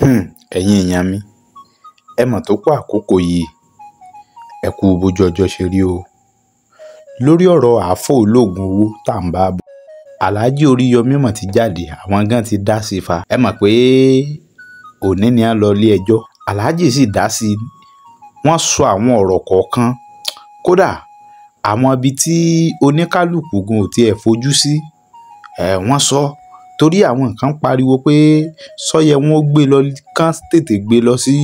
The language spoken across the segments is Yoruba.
ẹ̀yin èèyàn mi, ẹ mọ̀ tó kó àkókò yìí, ẹ kú bójú ọjọ́ ṣe rí o. Lórí ọ̀rọ̀ àáfọ̀ olóògùn owó tá à ń bá bọ̀, Alhaji Oríyọmí mọ̀ ti jáde, àwọn gan ti dá sí fa. Ẹ mọ̀ pé òní ni a lọ ilé ẹjọ́, Alhaji sì dá sí i. Wọ́n sọ àwọn ọ̀rọ̀ kọ̀ọ̀kan, kódà àwọn ibi tí oníkálùkù gan ò tiẹ̀ fojú sí, wọ́n sọ. Torí àwọn kan pariwo pé sọ́yẹ wọn ó gbé lọ, kán tètè gbé lọ sí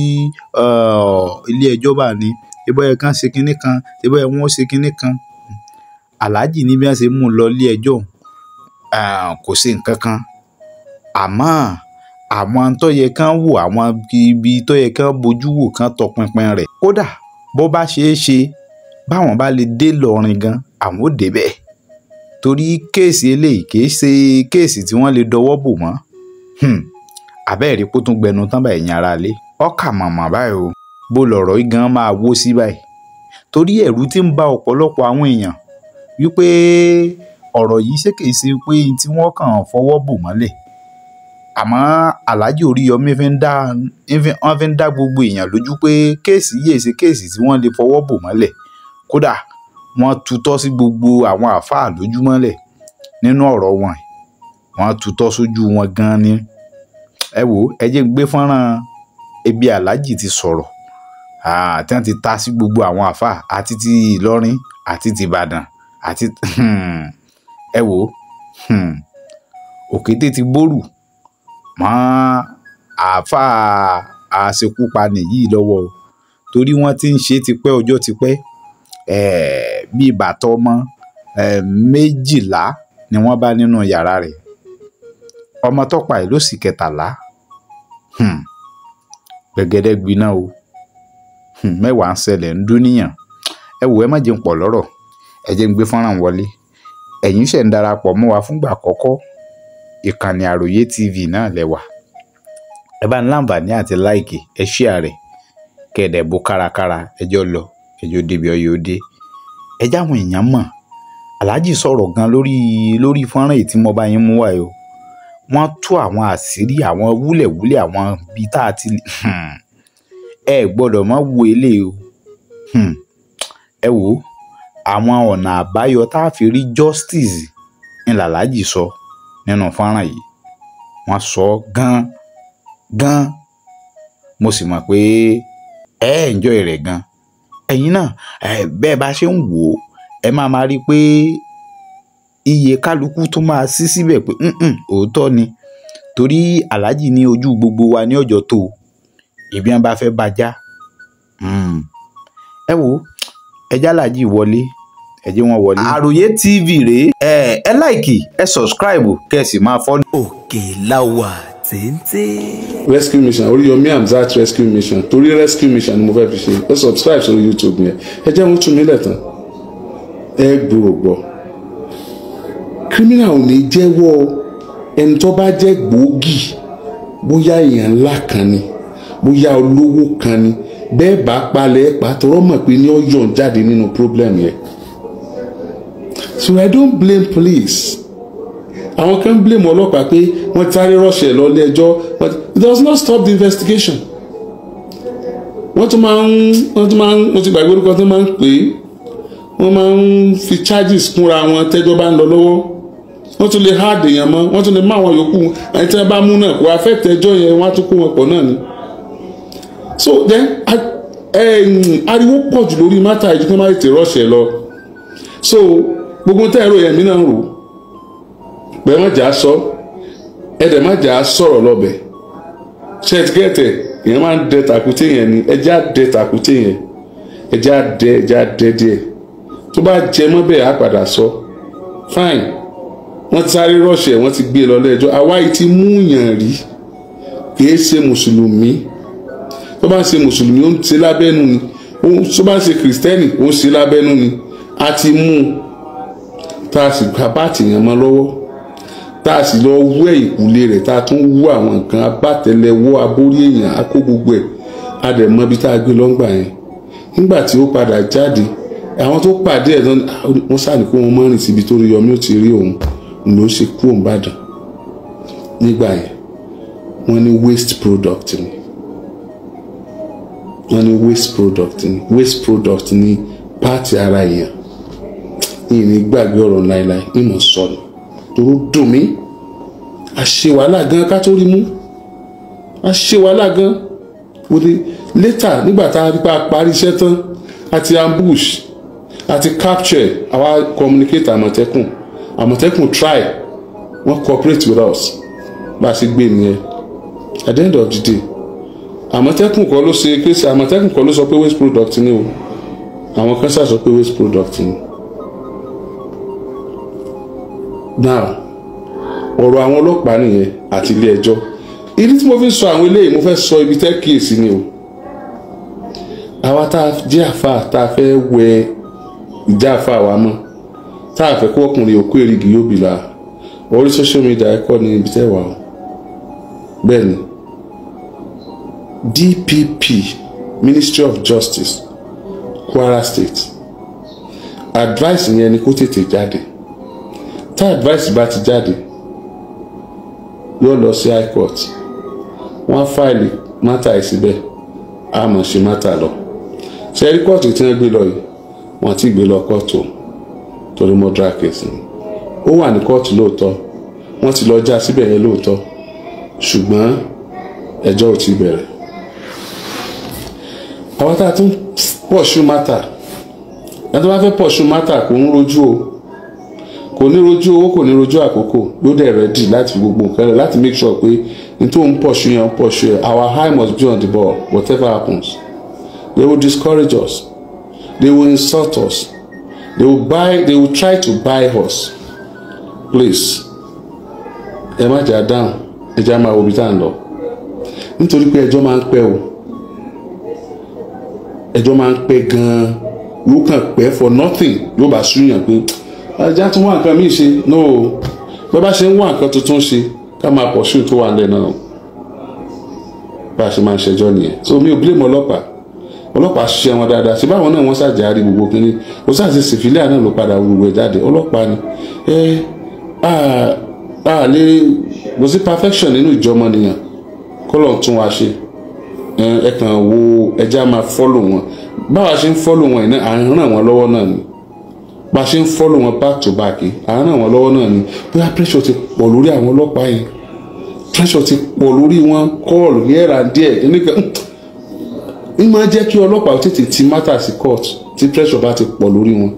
ilé ẹjọ́ bá ní, ìbọ̀yẹ kan ṣe kinní kan, ìbọ̀yẹ wọn ó ṣe kinní kan. Alhaji ní bí wọ́n ṣe mú un lọ ilé ẹjọ́ kò sí nǹkan kan, àmọ́ àwọn tó yẹ kán wò, àwọn ibi tó yẹ kán bójú wò, kán tọpinpin rẹ̀. Kódà bó bá ṣeé ṣe báwọn bá lè dé Ìlọrin gan, àwọn ò débẹ̀. Torí kéèsì eléyìí kìí ṣe kéèsì tí wọ́n lè dọwọ́ bò mọ́. Àbẹ́ẹ̀rí kó tún gbẹnu tán báyìí yan ara lé. Ọkà màmá báyìí o, bó lọ̀rọ̀ yìí gan máa wó sí báyìí. Torí ẹ̀rù ti ń ba ọ̀pọ̀lọpọ̀ àwọn èèyàn wípé ọ̀rọ̀ yìí ṣé kìí ṣe pé tí wọ́n kàn fọwọ́ bò mọ́lẹ̀. Àmọ́ Alhaji Oríyọmí wọ́n fi ń dá gbogbo èèyàn lójú pé kéèsì yìí ṣe kéèsì tí wọ́n lè fọwọ́ bò mọ́lẹ̀. Kódà wọ́n tutọ́ sí gbogbo àwọn àfáà lójúmọ́lẹ̀ nínú ọ̀rọ̀ wọn. Wọ́n tutọ́ sójú wọn gan ni. Ẹ wò, ẹ jẹ́ ń gbé fọ́nrán ibi Alhaji ti sọ̀rọ̀ tí wọ́n ti ta sí gbogbo àwọn àfáà àti ti Ìlọrin àti ti Ìbàdàn àti ẹ wò, òkété ti gbórù mọ́ àfáà àṣekúpani yìí lọ́wọ́ o. Torí wọ́n ti ń ṣe tipẹ́, ọjọ́ tipẹ́. Bí bàtà ọmọ 12 ni wọ́n bá nínú yàrá rẹ̀. Ọmọ tọ́pa ẹ̀ ló sì 13. Gbẹ̀gẹ́dẹ́ gbiná o. Mẹ́wàá ń ṣẹlẹ̀ ń dúníyàn. Ẹ wò, ẹ má jẹun pọ̀ lọ́rọ̀, ẹ jẹ́ ń gbé fọ́nrán wọlé. Ẹ̀yin ṣẹ̀ ń darapọ̀ mọ́ wa fúngbà àkọ́kọ́, ìkànnì Àròyé TV náà lẹ́wà. Ẹ bá ń láǹfààní àti láìkì, ẹ share rẹ̀, kẹ̀dẹ̀ bó kárakára, ẹjọ́ lọ, ẹjọ́ débi ọyọ́ dé. Ẹ jáwọn èèyàn mọ̀, Alhaji sọ̀rọ̀ gan lórí fọ́nrán èyí tí mo bá yín mú wá o. Wọ́n tú àwọn àṣírí, àwọn wúlẹ̀wúlẹ̀, àwọn ibi tá a ti ẹ gbọ́dọ̀ má wo eléyìí o. Ẹ wò, àwọn ọ̀nà àbáyọ tá a fi rí justice ní Alhaji sọ nínú fọ́nrán yìí. Wọ́n sọ gan. Mo sì mọ̀ pé ẹ enjoy rẹ̀ gan. Ẹ̀yin náà bẹ́ẹ̀ bá ṣe ń wò ó, ẹ máa rí pé iye kálukú tó máa sí síbẹ̀ pé òótọ́ ni. Torí Alhaji ní ojú gbogbo wa ní ọjọ́ tó ìbí wọn bá fẹ́ bàjá. Ẹ wò, ẹ já Alhaji wọlé, ẹ jẹ́ wọn wọlé. Àròyé TV rèé. Ẹ láìkì, ẹ subscribe, kẹ́ sì máa follow. Òkèláwà téńté. Rescue mission, Oríyọmí Hamzat rescue mission. Torí rescue mission ni mo fẹ́ fi ṣe. Ẹ subscribe sórí YouTube yẹn. Ẹ jẹ́ wọn tún mí lẹ́tàn. Ẹ gbòòrò gbọ́. Criminal ò ní jẹ́wọ́ ẹni tó bá jẹ́ gbòógì, bóyá èèyàn ńlá kan ni, bóyá olówó kan ni. Bẹ́ẹ̀ bá palẹ̀ pàtọ́rọ́ mọ̀ pé ní ọ̀yọ́ jáde nínú problem yẹn. So I don't blame police. Àwọn kan blame ọlọ́pàá pé wọ́n sáré rọ́ṣẹ̀ lọ ilé ẹjọ́, but it does not stop the investigation. Wọ́n tún máa ń mo ti gbàgbé orúkọ tó máa ń pè é, wọ́n máa ń fi charges kúnra wọn tẹ́jọ́ bá ń lọ lọ́wọ́. Wọ́n tún lè hard èèyàn mọ́, wọ́n tún lè má àwọn yòókù, àyè tí wọ́n bá mú náà kó affect ẹjọ́ yẹn, wọ́n á tún kó wọn pọ̀ náà ni. So then ariwo pọ̀ jù lórí mátà ìjú tó máa tètè rọ́ṣẹ̀ lọ. So gbogbo tẹ́ ẹ̀rọ yẹn mi náà ń rò pé má jà á sọ, ẹ̀dẹ̀ má jà á sọ̀rọ̀ lọ́bẹ̀. Ṣé ti gẹ́tẹ̀ èèyàn máa ń dẹ tàkúté yẹn ni, ẹjẹ́ á dẹ tàkúté yẹn, ẹjẹ́ á dẹ díẹ̀. Tó bá jẹ mọ́ bẹ́ẹ̀ á padà sọ. Fine, wọ́n ti sáré rọ́ṣẹ̀, wọ́n ti gbé e lọ lẹ́jọ́. Àwa yìí ti mú yàn rí, kìí ṣe mùsùlùmí. Tó bá ń ṣe mùsùlùmí ó ń ṣe lábẹ́nu ni, tó bá ń ṣe kìrìsìtẹ́nì ó ń ṣe lábẹ́nu ni. A ti mú un, tá a sì gba báàtì yẹn mọ́ lọ́wọ́, tá a sì lọ wú ìkúlé rẹ̀, tá a tún wú àwọn nǹkan abátẹlẹwọ́ abórí èèyàn, a kó gbogbo ẹ̀, a dẹ̀ mọ ibi tá a gbé lọ́ngbà yẹn. Nígbà tí ó padà jáde, àwọn tó pàdé ẹ̀ náà wọ́n sàní kó wọn mọ́ rìn síbi tó Oríyọmí ó ti rí òun ló ṣe kú òun bàdàn nígbà yẹn. wọ́n ní waste product ni waste product ni pààtì ara èèyàn yìí ní gbàgbé ọ̀rọ̀ láìláì ìmọ̀ sọ̀rọ̀ tó dùn mí a ṣe wàhálà gan ká tó rí mú a ṣe wàhálà gan wòlé later nígbà tá a rí pa parí iṣẹ́ tán àti ambush àti capture àwa communicate àmọ̀tẹ́kùn try wọ́n cooperate with us bá a ṣe gbé nìyẹn at the end of the day àmọ̀tẹ́kùn kọ́ ló ṣe kéṣe àmọ̀tẹ́kùn kọ́ ló sọ pé waste product ni o àwọn kan ṣàṣọ pé waste product ni. now ọ̀rọ̀ àwọn ọlọ́pàá nìyẹn àti ilé ẹjọ́ ìdí tí mo fi sọ àwọn eléyìí mo fẹ́ sọ ibi tẹ́ kíyèsí ni o àwa tá a jẹ́ àfáà tá a fẹ́ wẹ ìjà àfáà wa mọ́ tá a fẹ́ kó ọkùnrin òkú èrìgì yóò bì la orí social media ẹ̀kọ́ ní ibi tẹ́ wà o bẹ́ẹ̀ ni DPP Ministry of Justice Kwara State advice yẹn ni kó tètè jáde tá advice bá ti jáde yóò lọ sí high court wọ́n fáìlì mátà ìsíbẹ̀ a mọ̀ ṣe mátà lọ ṣe rí kóòtù tí wọ́n gbé lọ yìí wọ́n ti gbé lọ kóòtù torí murder case ni ó wà ní kóòtù lóòótọ́ wọ́n ti lọ já síbẹ̀ yẹn lóòótọ́ ṣùgbọ́n ẹjọ́ ò ti bẹ̀rẹ̀ àwọn tá a tún pursue mátà ẹni tó bá fẹ́ pursue mátà kò ń rojú o kò ní rojú owó kò ní rojú àkókò ló dẹ̀ ready láti gbogbo nǹkan rẹ̀ láti make sure pé n tó ń pursue yẹn ń pursue our eye must be on the ball whatever happens. They will discourage us. They will insult us. They will try to buy us. Please, ẹ má jà dáhùn, ẹ já máa wo bí tá à ń lọ. Nítorí pé ẹjọ́ máa ń pẹ́ o. Ẹjọ́ máa ń pẹ́ gan-an. Yóò kàn pẹ́ for nothing. Yóò bá súyàn pé ajá tún wá nǹkan míì ṣe. No, bẹ́ẹ̀ bá ṣe ń wá nǹkan tuntun ṣe ká máa pọ̀ sí tó wà nílẹ̀ náà. Bá a ṣe máa ń ṣẹjọ́ nìyẹn. So mi ò blame ọlọ́pàá ṣiṣẹ́ wọn dáadáa ṣe báwọn náà wọ́n ṣàjárí gbogbo kínní ó ṣàṣe sìfìlíà náà ló padà gbogbo ẹ̀ jáde ọlọ́pàá ni a lè kò sí perfection nínú ìjọmọnìyàn kọ́lọ̀ tún wa ṣe ẹ kàn wo ẹja máa follow wọn báwa ṣe ń follow wọn iná à ń ràn wọn lọ́wọ́ náà ni bá a ṣe ń follow wọn back to back à ń ràn wọn lọ́wọ́ náà ni bóyá pressure ti pọ̀ lórí àwọn ọlọ́pàá yẹn pressure ti pọ̀ lórí wọn kọ́ọ̀lù yẹ́ra díẹ̀ nìkan ní máa jẹ́ kí ọlọ́pàá tètè ti mátà sí court tí pressure bá ti pọ̀ lórí wọn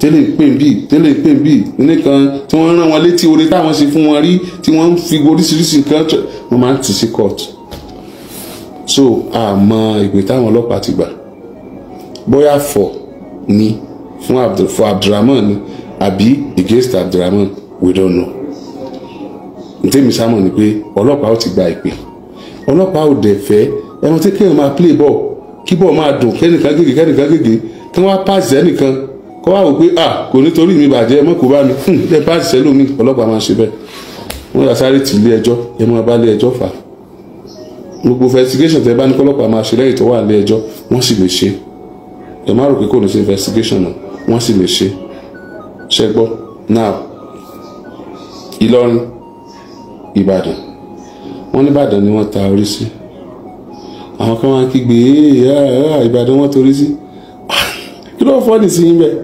tẹ́lẹ̀ ń pè bí nìkan tí wọ́n rán wọn létí orí táwọn ṣe fún wọn rí tí wọ́n ń fi oríṣiríṣi nǹkan wọ́n máa ń tì sí court so àmọ́ ìpè táwọn ọlọ́pàá ti gbà bóyá fọ̀ ni fún Abdulrahman ni àbí against Abdulrahman we don't know ntẹ́mi sámọ̀ ni pé ọlọ́pàá ó ti gba ìpè ọlọ́pàá ò dẹ̀ fẹ́ ẹ̀wọ̀n tí kéèyàn máa play ball kí ball máa dùn kẹ́nìkan gègé kí wọ́n á pàṣẹ ẹnìkan kọ́ wá wò pé kò nítorí mi bàjẹ́ mọ́ kó bá mi ẹ pàṣẹ lómi ọlọ́pàá máa ṣe bẹ́ẹ̀ wọ́n yà sáré tì ilé ẹjọ́ ẹ máa bá ilé ẹjọ́ fà gbogbo investigation tẹ bá ní kọ́lọ́pàá máa ṣe lẹ́yìn tó wà ilé ẹjọ́ wọ́n sì lè ṣe ẹ má rò pé kò ní ṣe investigation náà wọ́n sì lè ṣe ṣẹ́gbọ́ now Ìlọrin Ìbàdàn wọ́n ní Ìbàdàn ni wọ́n ta orí sí àwọn kan máa kígbe Ìbàdàn wọ́n torí sí kí ló fọ́ ní sí yín bẹ́ẹ̀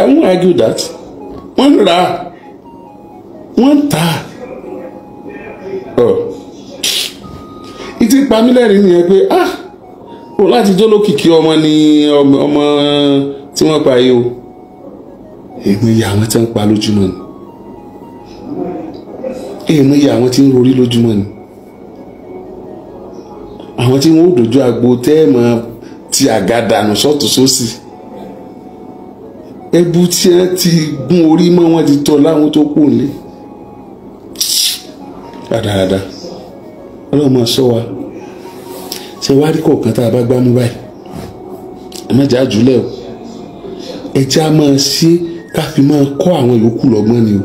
I won't argue that wọ́n ń rà wọ́n ń tà ìtì pamílẹ̀rìn nìyẹn pé o láti jó lókìkí ọmọ ni ọmọ tí wọ́n pa yìí o èmi ìyá àwọn tí ń pa lójúmọ́ ni èmi ìyá àwọn tí ń rorí lójúmọ́ ni àwọn tí wọ́n ó dojú agbo tẹ́ẹ̀mọ́ ti àgàdànù sọ́tún sósì ẹbú tí wọ́n ti gún orí mọ́ wọn ti tọ́ láwọn tó kù nílé dáadáa ọlọ́mọ sọ wa ṣe wá rí kọ̀ọ̀kan tá a bá gbámú báyìí ẹ má jà jùlẹ̀ o ẹ jẹ́ a máa ṣe ká fi máa kọ́ àwọn yòókù lọ́gbọ́n ni o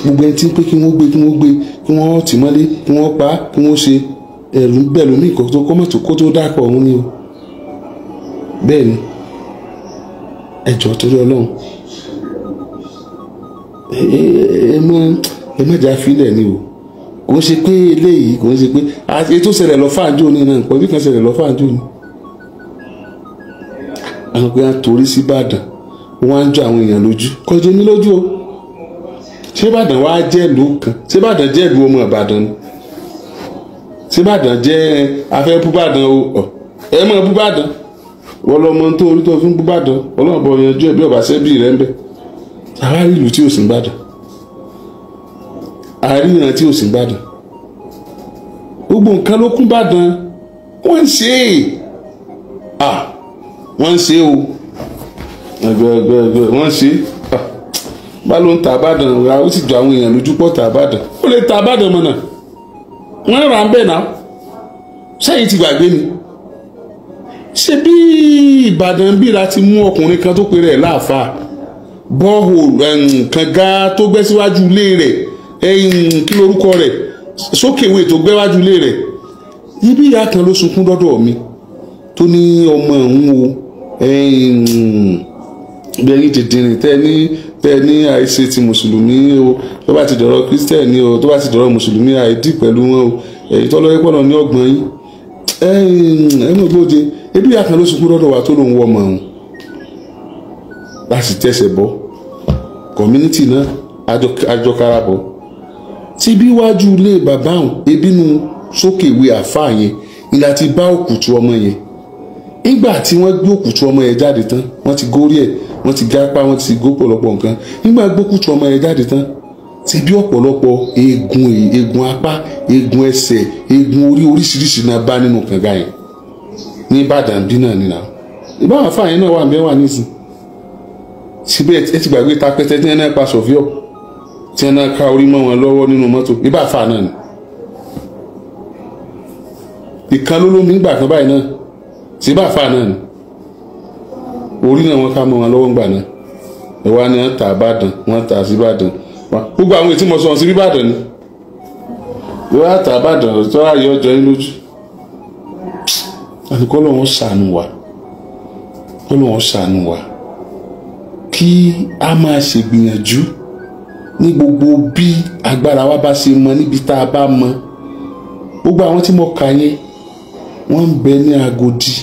gbogbo ẹni tí ń pé kí wọ́n gbé kí wọ́n tì mọ́lé kí wọ́n pa kí wọ́n ṣe ẹ̀rù bẹ́ẹ̀ lómi nǹkan tó kọ́mọ̀tò kó tó dákọ̀ ọ̀hún ni o bẹ́ẹ̀ ni ẹjọ́ torí Ọlọ́run ẹ má jà fílẹ̀ ni o kò ń ṣe pé eléyìí kò ń ṣe pé ètò ṣẹlẹ̀ lọ fáàjò ní náà nǹkan bí kan ṣẹlẹ̀ lọ fáàjò ní. àwọn pé wọ́n torí sí Ìbàdàn wọ́n á ń jọ àwọn èèyàn lójú kọjú ní lójú o ṣé Ìbàdàn wá jẹ́ ìlú kan ṣé Ìbàdàn jẹ́ ìlú ọmọ Ìbàdàn ni ṣé Ìbàdàn jẹ́ afẹ́ búbàdàn o ẹ mọ̀ búbàdàn wọ́n lọ mọ tó orí tó fi ń búbàdàn ọlọ́ọ̀bọ yanjú ẹ̀ bí ọba ṣẹ́bí rẹ̀ ń bẹ̀ àwárí ìlú tí ò sí Ìbàdàn àárín ìran tí ò sí Ìbàdàn gbogbo nǹkan ló kún Ìbàdàn wọ́n ń ṣe wọ́n ń ṣe o wọ́n ń ṣe bá ló ń ta Ìbàdàn ó sì jọ àwọn èèyàn lójú pọ̀ ta Ìbàdàn ó lè ta Ìbàdàn mọ́ náà wọ́n rà ń bẹ̀ náà sẹ́yìn ti gbàgbé ni ṣe bí Ìbàdàn bí la ti mú ọkùnrin kan tó pe rẹ̀ láàfáà bọ́ọ̀hù kànga tó gbẹ́ síwájú ilé rẹ̀ kí lorúkọ rẹ̀ sókèwé tó gbẹ́ wájú ilé rẹ̀ ibi ìyá kan ló sunkún dọ́dọ̀ mi tó ní ọmọ òun o bẹ́ẹ̀ni dìndìnrín tẹ́ ní àìṣe ti mùsùlùmí o tó bá ti dọ̀rọ̀ kírísítẹ́nì o tó bá ti dọ̀rọ̀ mùsùlùmí àìdí pẹ̀lú wọn o èyí tọ́lọ́yẹ́ pọ̀nà ní ọgbọ̀n yín ẹ̀mọ́ gbòde ebi ìyá kan ló sunkún dọ́dọ̀ wa tó lòun wọ ọmọ òun láti tẹ̀sẹ̀ bọ́ community náà àjọkára bọ́ tí bí wájú ilé bàbá òun ebínú sókèwé àfáà yẹn ìlà ti bá òkùtù ọmọ yẹn nígbà tí wọ́n gbé òkùtù ọmọ yẹn jáde tán wọ́n ti górí ẹ̀ wọ́n ti gápá wọ́n ti gó pọ̀lọpọ̀ nǹkan nígbà gbókùtù ọmọ yẹn jáde tán ti bí ọ̀pọ̀lọpọ̀ eegun apá eegun ẹsẹ̀ eegun orí oríṣiríṣi náà bá nínú kànga yẹn ní Ìbàdàn bí náà nìyà ìbáwọn àfáà yẹn náà wà ń bẹ́ wà nísìn síbẹ̀ ẹ ti gbàgbé tapẹ́tẹ́ tí wọ́n náà pa sọ̀fíọ̀ tí wọ́n náà ká orí mọ́ wọn lọ́wọ́ nínú mọ́tò ibà àfáà náà ni ìkan ló lómi nígbà kan báyìí náà síbà àfáà náà ni orí náà wọ́n ká mọ́ wọn lọ́wọ́ ńgbà náà ẹ̀wá ni wọ́n tà Ìbàdàn wọ́n tà sí Ìbàdàn gbogbo àwọn ètí mọ̀ sọ̀rọ̀ sí Ìbàdàn ni wọ́n tà Ìbàdàn tó ráyè ọjọ́ yín lójú àti kọ́ lọ́wọ́ ṣàánú wa kí a máa ṣègbìyànjú ní gbogbo bí agbára wa bá ṣe mọ níbi tá a bá mọ gbogbo àwọn tí mo kà yẹn wọ́n ń bẹ ní Agodi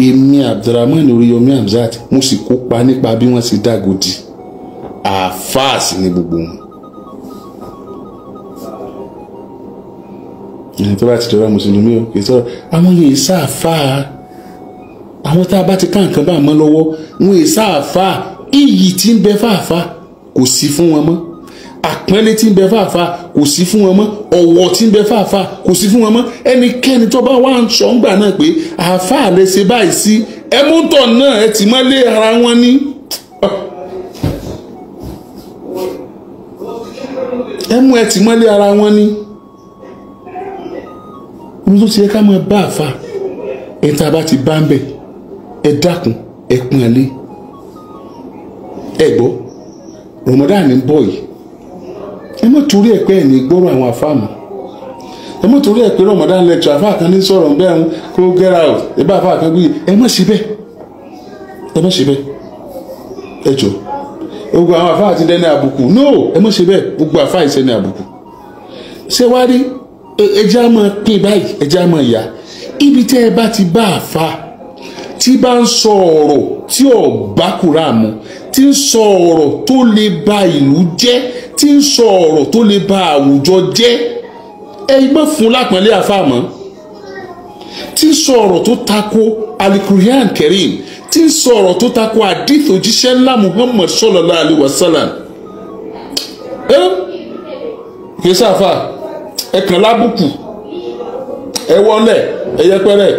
èmi Abdulrahman Oríyọmí Hamzat mo sì kópa nípa bí wọ́n ṣe dàgòdì àáfàá sí ní gbogbo wọn ẹni tó bá ti dọ̀rọ̀ mùsùlùmí o kì í sọ̀rọ̀ àwọn yìí sáàfáà àwọn tá a bá ti ká nǹkan bá mọ́ lọ́wọ́ wọn èsà àfà iyì tí ń bẹ fàáfà kò sí fún wọn mọ́ àpọ́nlé tí ń bẹ fàáfà kò sí fún wọn mọ́ ọ̀wọ̀ tí ń bẹ fàáfà kò sí fún wọn mọ́ ẹnikẹ́ni tó bá wà ń sọ ńgbà náà pé àfà lè ṣe báyìí sí ẹmúntọ̀ náà ẹ ti mọ́lé ara wọn ní. ẹmú ẹ ti mọ́lé ara wọn ní. mo tó ti yẹ ká máa bá àfà ẹ tá a bá ti bá ń bẹ̀ ẹ dákun ẹ pín alé ẹ gbọ́ Ramadan ń bọ̀ yìí ẹ mọ̀ torí ẹ pé ẹ̀ ní gbọ́rọ̀ àwọn afáàmù ẹ mọ̀ torí ẹ pé Ramadan lecture afáà kan ní sọ̀rọ̀ ń bẹ́ẹ̀ kó get out ẹ bá afáà kan gbé ẹ mọ̀ ṣe bẹ́ẹ̀ ẹ jọ gbogbo àwọn afáà ti dẹ́ni àbùkù no ẹ mọ̀ ṣe bẹ́ẹ̀ gbogbo afáà ìṣẹ́ni àbùkù ṣé wá rí ẹjẹ́ á máa pín báyìí ẹjẹ́ á máa yá ibi tẹ́ ẹ bá ti bá àfáà tí bá ń sọ ọ̀rọ̀ tí ò bá kúrà mu tí ń sọ ọ̀rọ̀ tó lè ba ìlú jẹ́ tí ń sọ ọ̀rọ̀ tó lè ba àwùjọ jẹ́ ẹ̀yin má fún lápọ̀nlé àfàmọ́ tí ń sọ ọ̀rọ̀ tó tako alikurian Karim tí ń sọ ọ̀rọ̀ tó tako hadith òjíṣẹ́ ńlá Muhammad sallallahu alaihi wasallam kì í sáfà ẹ̀kan lábùkù ẹ wọlé ẹ yẹpẹrẹ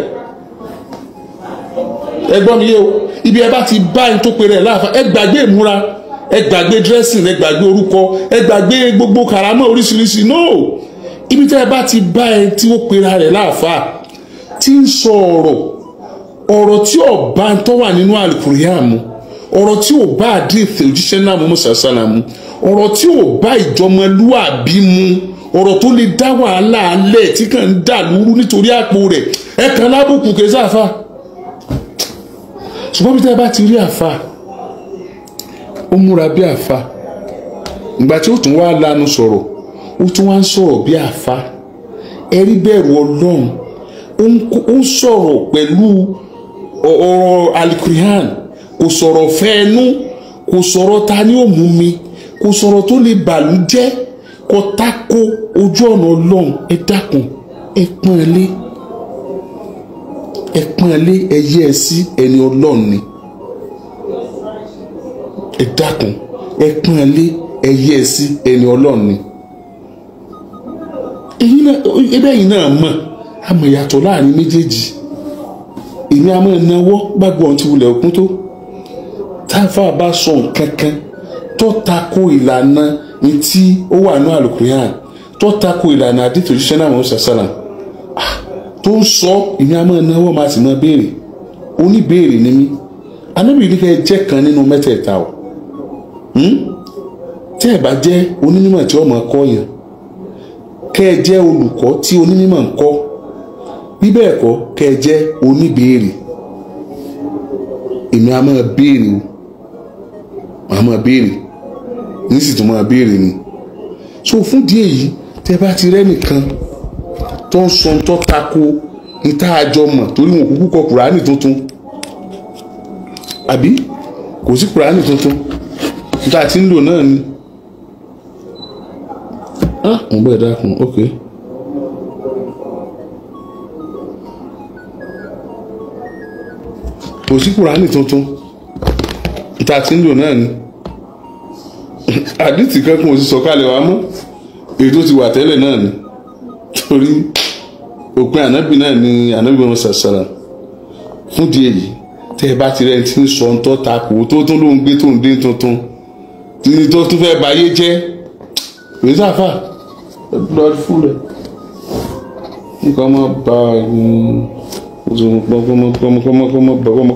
ẹ gbọ́ mi yé o ibi ẹ bá ti bá ẹni tó pe rẹ̀ láàfà ẹ gbàgbé ìmúra ẹ gbàgbé dressing ẹ gbàgbé orúkọ ẹ gbàgbé gbogbo karamọ́ oríṣiríṣi no ibi tẹ́ ẹ bá ti bá ẹni tí ó pera rẹ̀ láàfà tí ń sọ ọ̀rọ̀ tí ò bá ń tọ́ wà nínú Al-Qur'an mu ọ̀rọ̀ tí ò bá àdìsí òjíṣẹ́ náà Muhammad sallallahu mu ọ̀rọ̀ tí ò bá ìjọmọlúwàbí mu ọ̀rọ̀ tó lè dá wàhálà alẹ́ tí kàn ń dà lúrú nítorí àpò rẹ̀ ẹ kàn lábùkù kẹsàfà ṣùgbọ́n bí tẹ́ bá ti rí àfà ó múra bí àfà ìgbà tí ó tún wá lanu sọ̀rọ̀ ó tún wá ń sọ̀rọ̀ bí àfa ẹ̀rí bẹ̀rù Ọlọ́run ó ń sọ̀rọ̀ pẹ̀lú ọ̀rọ̀ alikurihan kò sọ̀rọ̀ fẹ́ẹ́nú kò sọ̀rọ̀ ta ni ó mú mi kò sọ̀rọ̀ tó lè bàlújẹ́ kò tako ojú ọ̀nà Ọlọ́run ẹ dákun ẹ pọ́n lé ẹ yẹ ẹ sí ẹni Ọlọ́run ni ẹ dákun ẹ pọ́n lé ẹ yẹ ẹ sí ẹni Ọlọ́run ni ebe yìí náà mọ̀ àmọ́ ìyàtọ̀ láàrin méjèèjì èmi àmọ́ ìnáwó gbàgbọ́ ti wulẹ̀ òkun tó táfà bá sọ nǹkan kan tó tako ìlànà tí ó wà ní Al-Qur'an tó tako ìlànà àdìtò òjíṣẹ́ náà Muhammad sallam tó ń sọ èmi àmọ́ ìnáwó máa sì máa béèrè oníbéèrè ni mí Ànábì ní kẹ́ jẹ́ kan nínú mẹ́tẹ̀ẹ̀ta o tí ẹ bá jẹ́ onímọ̀ tí ó máa kọ́ yẹn kẹ́ ẹ jẹ́ olùkọ́ tí onímọ̀ ń kọ́ bí bẹ́ẹ̀ kọ́ kẹ́ ẹ jẹ́ oníbéèrè èmi a máa béèrè o màá máa béèrè ní sì tún máa béèrè ni so fún díẹ̀ yìí tẹ́ bá ti rẹ́ nìkan tó ń sọ tó tako níta àjọ mọ̀ torí wọn kúkú kọ Kùránì tuntun àbí kò sí Kùránì tuntun níta tí ń lò náà ni mo bẹ́ẹ̀ dákun ok kò sí Kùránì tuntun níta tí ń lò náà ni àdìtì kankan ò sì sọ̀kalẹ̀ wá mọ́ èyí tó ti wà tẹ́lẹ̀ náà ni torí òpin ànábì náà ni ànábì wọn sàṣàrà fún di èyí tẹ́ ẹ bá ti rẹ̀ ti ń sọ ń tọ́ takò tó tún ló ń gbé tó ń dín tuntun tí tó tún fẹ́ báyé jẹ́ èyí sáfà blood full rẹ̀ nǹkan máa bá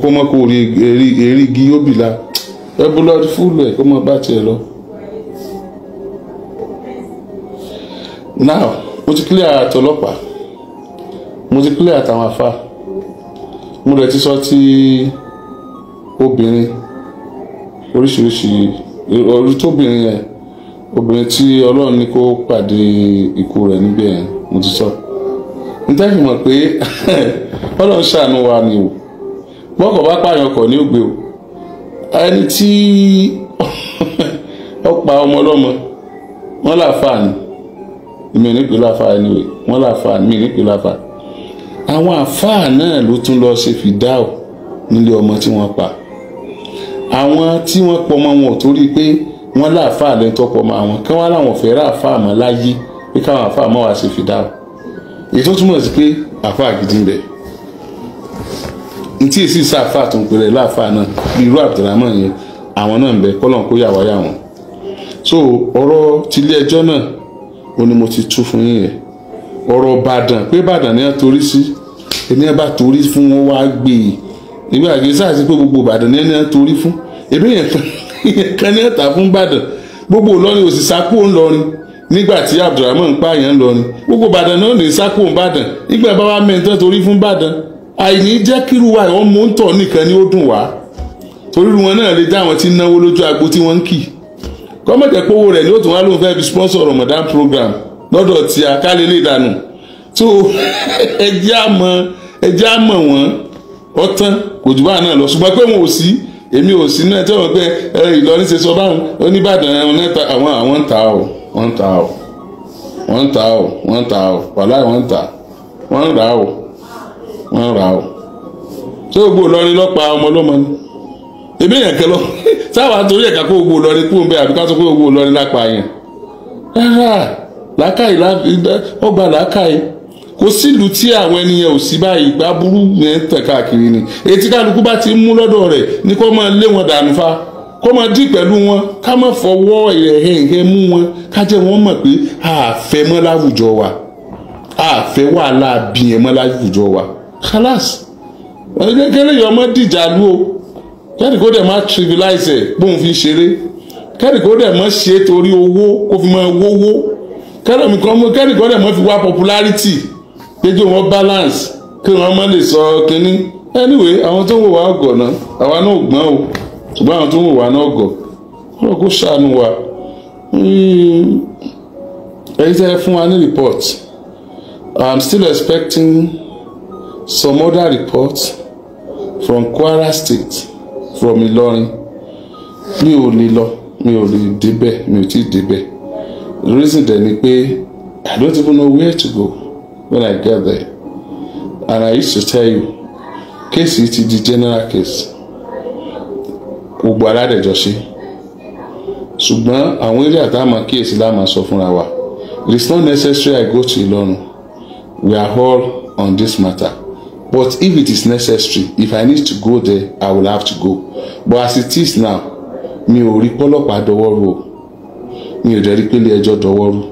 kọ́mọ́ kó rí igi yóò bìlà ẹ blood full rẹ̀ kó máa bá tiẹ̀ lọ. now mo ti clear àtọlọ́pàá mo ti clear àtàwọn afá mo rẹ̀ ti sọ ti obìnrin oríṣiríṣi orí tóbìnrin yẹn obìnrin tí Ọlọ́run ní kó pàdé ikú rẹ̀ níbẹ̀ yẹn mo ti sọ níta fi mọ̀ pé Ọlọ́run ṣàánú wa ni o bọ́kọ̀ bá pààyàn ọkọ̀ ní ògbé o ẹni tí ó pa ọmọ ọlọ́mọ wọ́n láǹfà ní ìmì nípe láǹfà anyway wọ́n láǹfà ní ìmì nípe láǹfà àwọn àfáà náà ló tún lọ ṣe fìdáò nílé ọmọ tí wọ́n pa àwọn tí wọ́n pọ̀ mọ́ wọn ò torí pé wọ́n láàfáà lẹ́yìn tó pọ̀ mọ́ àwọn kí wọ́n láwọn fẹ́ rà àfáà mọ́ láyé pé káwọn àfáà mọ́ wá ṣe fìdáò èyí tó túmọ̀ sí pé àfáà gidi ń bẹ ntí èsì sáfáà tó ń pèrè láàfáà náà bí irú Abdulrahman yẹn àwọn náà ń bẹ kọ́lọ́n kó yàwá yà wọ́n so ọ̀rọ̀ tilé ẹjọ́ náà ó ní mo ti tú fún yín yẹn ọ̀rọ̀ Ìbàdàn pé Ìbàdàn ni wọ́n torí sí ẹni ẹ bá torí fún wọn wá gbé e ìgbà àgbèsà àti pé gbogbo Ìbàdàn ni ẹni ẹ torí fún ebi yẹn kan ní ẹ̀ta fún Ìbàdàn gbogbo Ìlọrin òsì sákò ńlọrin nígbà tí Abdulrahman ń pààyàn ńlọrin gbogbo Ìbàdàn náà ní sákò ńbàdàn nígbà bá wà mẹ́ntàn torí fún Ìbàdàn àìní jẹ́ kíru wa ìwọ́n mú ń tọ̀ nìkan ni ó dùn wá torí wọn náà lè dá àwọn tí ń náwó lójú agbo tí wọ́n ń kì gọ́mọ̀tẹ̀ pówó rẹ̀ ni ó tún wá lóun fẹ́ fi sponsor Ramadan program lọ́dọ̀ tí a ká lè lè dànù tó ẹjẹ́ àmọ̀ wọn ọ̀tán kò jù bá náà lọ ṣùgbọ́n pé wọn ò sí èmi ò sí náà tí wọ́n pẹ́ Ìlọrin ṣe sọ báwọn Oníbàdàn àwọn ń ta ọ́ wọ́n ń ta ọ́ wọ́n ń ta ọ́ wọ́n ń ta ọ́ wàláì wọ́n ń ta wọ́n ń rà ọ́ wọ́n ń rà ọ́ ṣé gbogbo Ìlọrin lọ́pa ọmọ ọlọ́mọ ni ebi yẹn kẹlọ sáwà torí ẹ̀ka kó gbogbo Ìlọrin kú bẹ́ẹ̀ àbí ká sọ pé gbogbo Ìlọrin lápá yẹn rárá làákàyè ọgbà làákàyè kò sílùú tí àwọn ènìyàn ò sí báyìí gbá burú yẹn tẹ̀ káàkiri ni etí kálukú bá ti ń mú lọ́dọ̀ rẹ̀ ní kó máa lé wọn dànù fa kó máa dì pẹ̀lú wọn ká má fọwọ́ ẹ̀hẹ̀ mú wọn ká jẹ́ wọ́n mọ̀ pé àfẹ́ mọ́ láwùjọ wa àfẹ́ wàhálà bí ẹ̀ mọ́ láwùjọ wa kálás kékeré yọ ọmọ dìjà lú o kẹ́ni kó dẹ̀ má trivialize ẹ̀ bóun fi ṣeré kẹ́ni kó dẹ̀ má ṣe torí owó kó fi máa wówó kẹ́ni kó dẹ̀ má fi wá popularity kéjọ wọn balance kí wọn má lè sọ kínní anyway àwọn tó ń wò wá ọgọ náà àwa náà gbọ́n o ṣùgbọ́n àwọn tó ń wò wá náà ọgọ wọn kò ṣàánú wa Is there any report? I'm still expecting some other reports from Kwara State, from Ilorin. Mi ò lè débẹ̀, mi ò tí débẹ̀. The reason then is pé I don't even know where to go when I get there. And I used to tell you, case it is the general case. Gbogbo aládẹ̀jọ́ ṣe. Ṣùgbọ́n àwọn eré àtàmà kíyèsí la máa sọ fúnra wa. It is not necessary I go to Ilorin. We are all on this matter. But if it is necessary, if I need to go there, I will have to go. But as it is now, mi ò rí pọ́lọ́pàá dọwọ́ rú o. Mi ò dẹ̀ rí pélé ẹjọ́ dọwọ́ rú.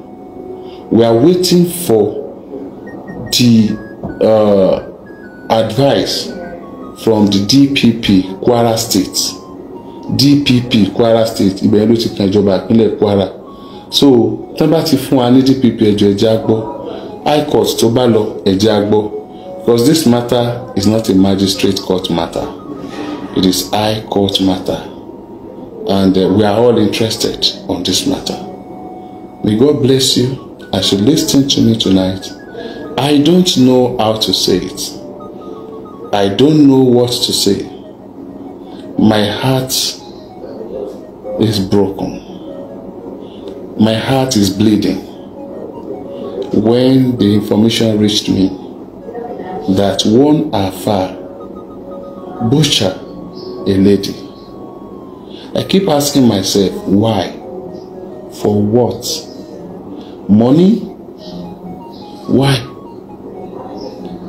We are waiting for the advice from the DPP Kwara State. DPP Kwara State ibẹ̀ ló ti kan ìjọba ìpínlẹ̀ Kwara. So tán bá ti fún wa ní DPP ẹjọ́ ẹjẹ́ á gbọ́. High Court tó bá lọ ẹjẹ́ á gbọ́. Because this matter is not a magistrate court matter. It is High Court matter. And we are all interested on this matter. May God bless you as you listen to me tonight. I don't know how to say it. I don't know what to say. My heart is broken. My heart is bleeding. When the information reached me that one Alfa butchered a lady, I keep asking myself, why? For what? Money? Why?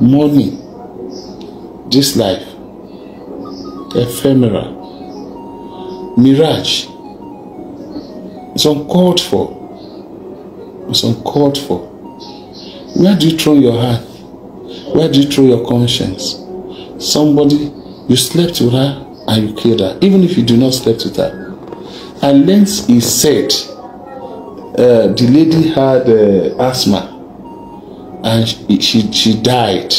Money. This life. Ephemeral. Mirage. It's uncalled for. It's uncalled for. Where do you throw your heart? Where do you throw your conscience? Somebody, you slept with her and you killed her, even if you do not sleep with her. And then he said, the lady had asthma and she died.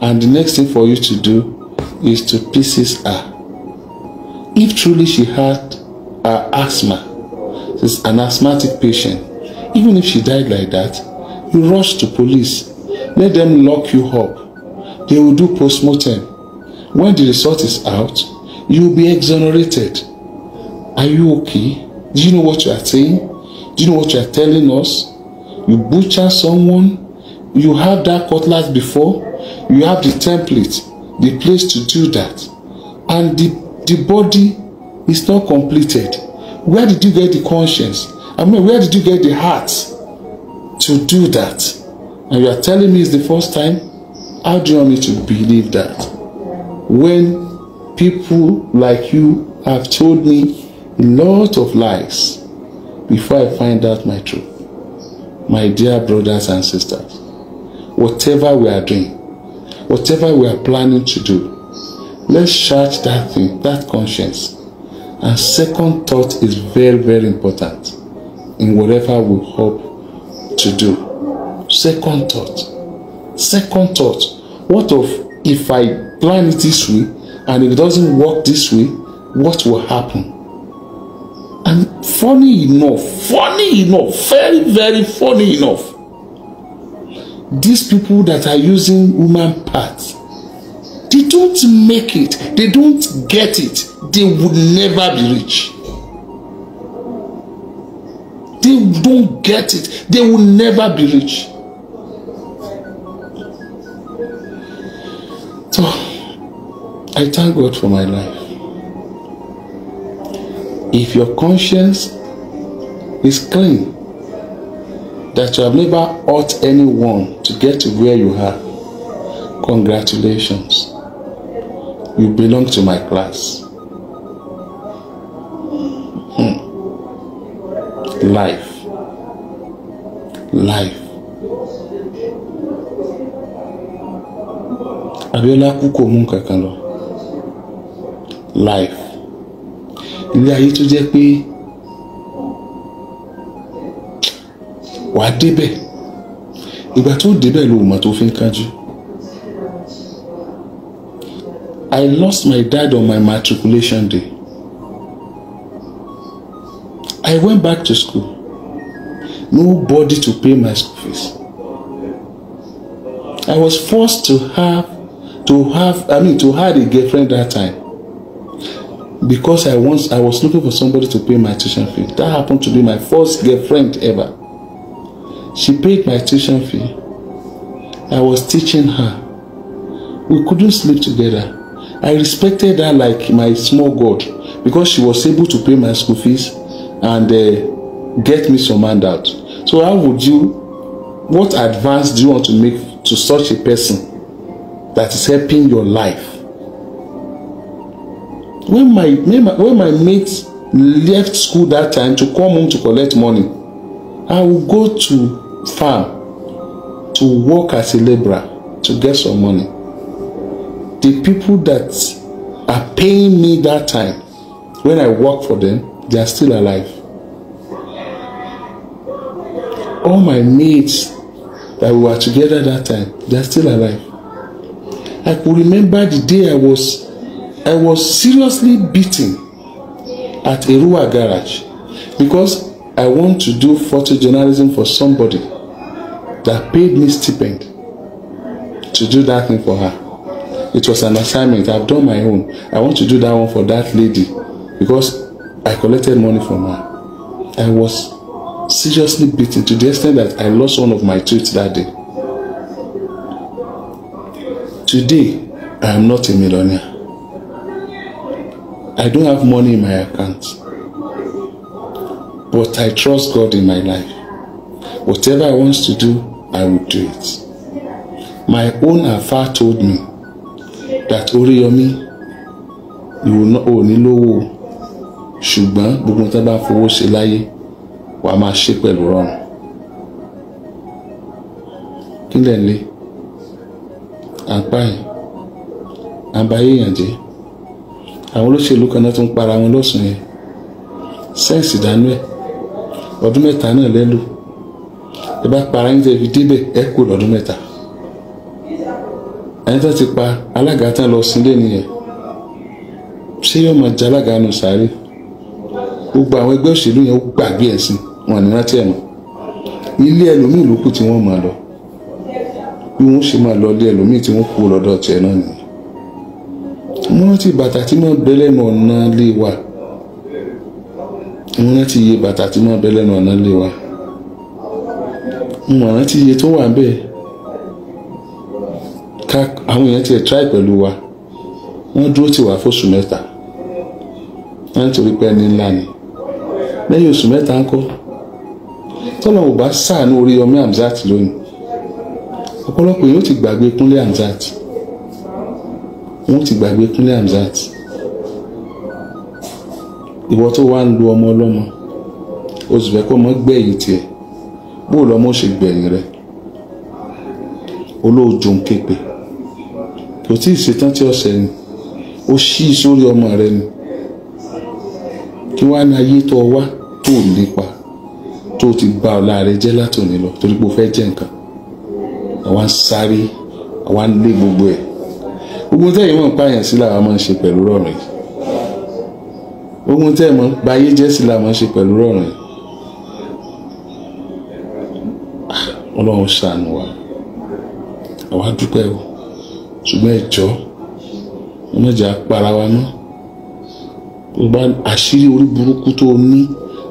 And the next thing for you to do is to pieces her. If truly she had asthma, she's an asthmatic patient, even if she died like that, you rush to police. Let them lock you up. They will do post-mortem. When the result is out, you will be exonerated. Are you okay? Do you know what you are saying? Do you know what you are telling us? You butcher someone. You have that cutlass before. You have the template, the place to do that. And the body is not completed. Where did you get the conscience? I mean, where did you get the heart to do that? And you are telling me it's the first time? How do you want me to believe that? When people like you have told me a lot of lies before I find out my truth. My dear brothers and sisters, whatever we are doing, whatever we are planning to do, let's charge that thing, that conscience. And second thought is very, very important in whatever we hope to do. Second thought. Second thought. What if I plan it this way and it doesn't work this way, what will happen? And funny enough, very, very funny enough, these people that are using woman parts, they don't make it, they don't get it, they would never be rich. They don't get it, they will never be rich. So, I thank God for my life. If your conscience is clean, that you have never hurt anyone to get to where you are, congratulations. You belong to my class. Life. Abiola kúkò mú kankan lọ. Life. Ilé ayé tó jẹ́ pé wà á débẹ̀. Ìgbà tó débẹ̀ ló mọ̀ tó fi ń kájú. I lost my dad on my matriculation day. I I went back to school. Nobody to pay my school fees. I was forced to hire a girlfriend that time because I was looking for somebody to pay my tuition fee. That happened to be my first girlfriend ever. She paid my tuition fee. I was teaching her. We couldn't sleep together. I respected her like my small God because she was able to pay my school fees and get me some handout. So what advance do you want to make to such a person that is helping your life? When my mates left school that time to come home to collect money, I will go to farm to work as a laborer to get some money. The people that are paying me that time, when I work for them, they are still alive. All my mates that we were together that time, they are still alive. I could remember the day I was seriously beaten at Erua garage because I want to do photojournalism for somebody that paid me stipend to do that thing for her. It was an assignment. I've done my own. I want to do that one for that lady because I collected money from her. I was seriously beaten to the extent that I lost one of my teeth that day. Today, I am not a millionaire. I don't have money in my account. But I trust God in my life. Whatever I want to do, I will do it. My own Alpha told me that Oriyomi, you will not owe ní lówó, ṣùgbọ́n gbogbo tá bá fowó ṣe láyé wàá máa ṣe pẹ̀lú rọrùn. Kí lẹ̀ ń lé? Àpáyìn, àbáyé yàn jẹ́. Àwọn olóṣèlú kan náà tún para wọn lọ́sùn yẹn. Sẹ́ǹsì dánú ẹ̀. Ọdún mẹ́ta náà lẹ́lò. Ẹ bá para yín tẹ́ fi débẹ̀ ẹ kú lọ́dún mẹ́ta. Ẹni tó ti pa alága tán lọ sílé nìyẹn. Ṣé yóò máa jẹ alága nù sáré? Gbogbo àwọn ẹgbẹ́ òṣèlú yẹn ó gbàgbé ẹ̀sìn wọn ní rántí ẹ̀ mọ́. Ilé ẹlòmíì ló kù tí wọ́n máa lọ. Bí wọ́n ṣe máa lọ ilé ẹlòmíì tí wọ́n kú lọ́dọ̀ tiẹ̀ náà nìyẹn. Mo rántí bàtà tí wọ́n bẹ́ lẹ́nu ọ̀nà lé wa. Mo rántí iye bàtà tí wọ́n bẹ́ lẹ́nu ọ̀nà lé wa. Mo rántí iye tó wà bẹ́ẹ̀. Àwọn èèyàn ti ẹ̀ try pẹ̀lú wa. Wọ́n dúró tì wá fóṣù mẹ́ta. Wọ́n nítorí pé ẹni ńlá ni. Lẹ́yìn oṣù mẹ́ta ńkọ́. Tọ́lọ̀ ò bá ṣàánú Oríyọmí Hamzat lónìí. Ọ̀pọ̀lọpọ̀ èèyàn ti gbàgbé Kúnlé Hamzat. Wọ́n ti gbàgbé Kúnlé Hamzat. Ìwọ tó wá ń lo ọmọ ọlọ́mọ. O sì fẹ́ kó ọmọ gbẹ̀yìn tiẹ̀. Bó lọmọ ṣe gbẹ̀yìn rẹ̀. Olóòjò ń képe. Kò tí ì ṣetán tí ọ̀sẹ̀ ni. Ó ṣí sórí ọmọ rẹ̀ ni. Kí wá ní ayé tó wá tó lépa tó ti bà ọ̀la rẹ̀ jẹ́ látòní lọ torí pé ó fẹ́ jẹ́ nǹkan. Àwa ń sáré, àwa ń lé gbogbo ẹ̀. Gbogbo tẹ́yìn mọ̀ pààyàn sí làwa máa ń ṣe pẹ̀lú rọrùn yìí. Gbogbo tẹ́yìn mọ̀ báyé jẹ́ sí làwa máa ń ṣe pẹ̀lú rọrùn yìí. Ọlọ́run ṣàánú wa. Àwa dúpẹ́ o. Ṣùgbọ́n ẹjọ́ ẹ má jẹ́ apara wa mọ́. Gbogbo àṣírí orí burúkú tó ní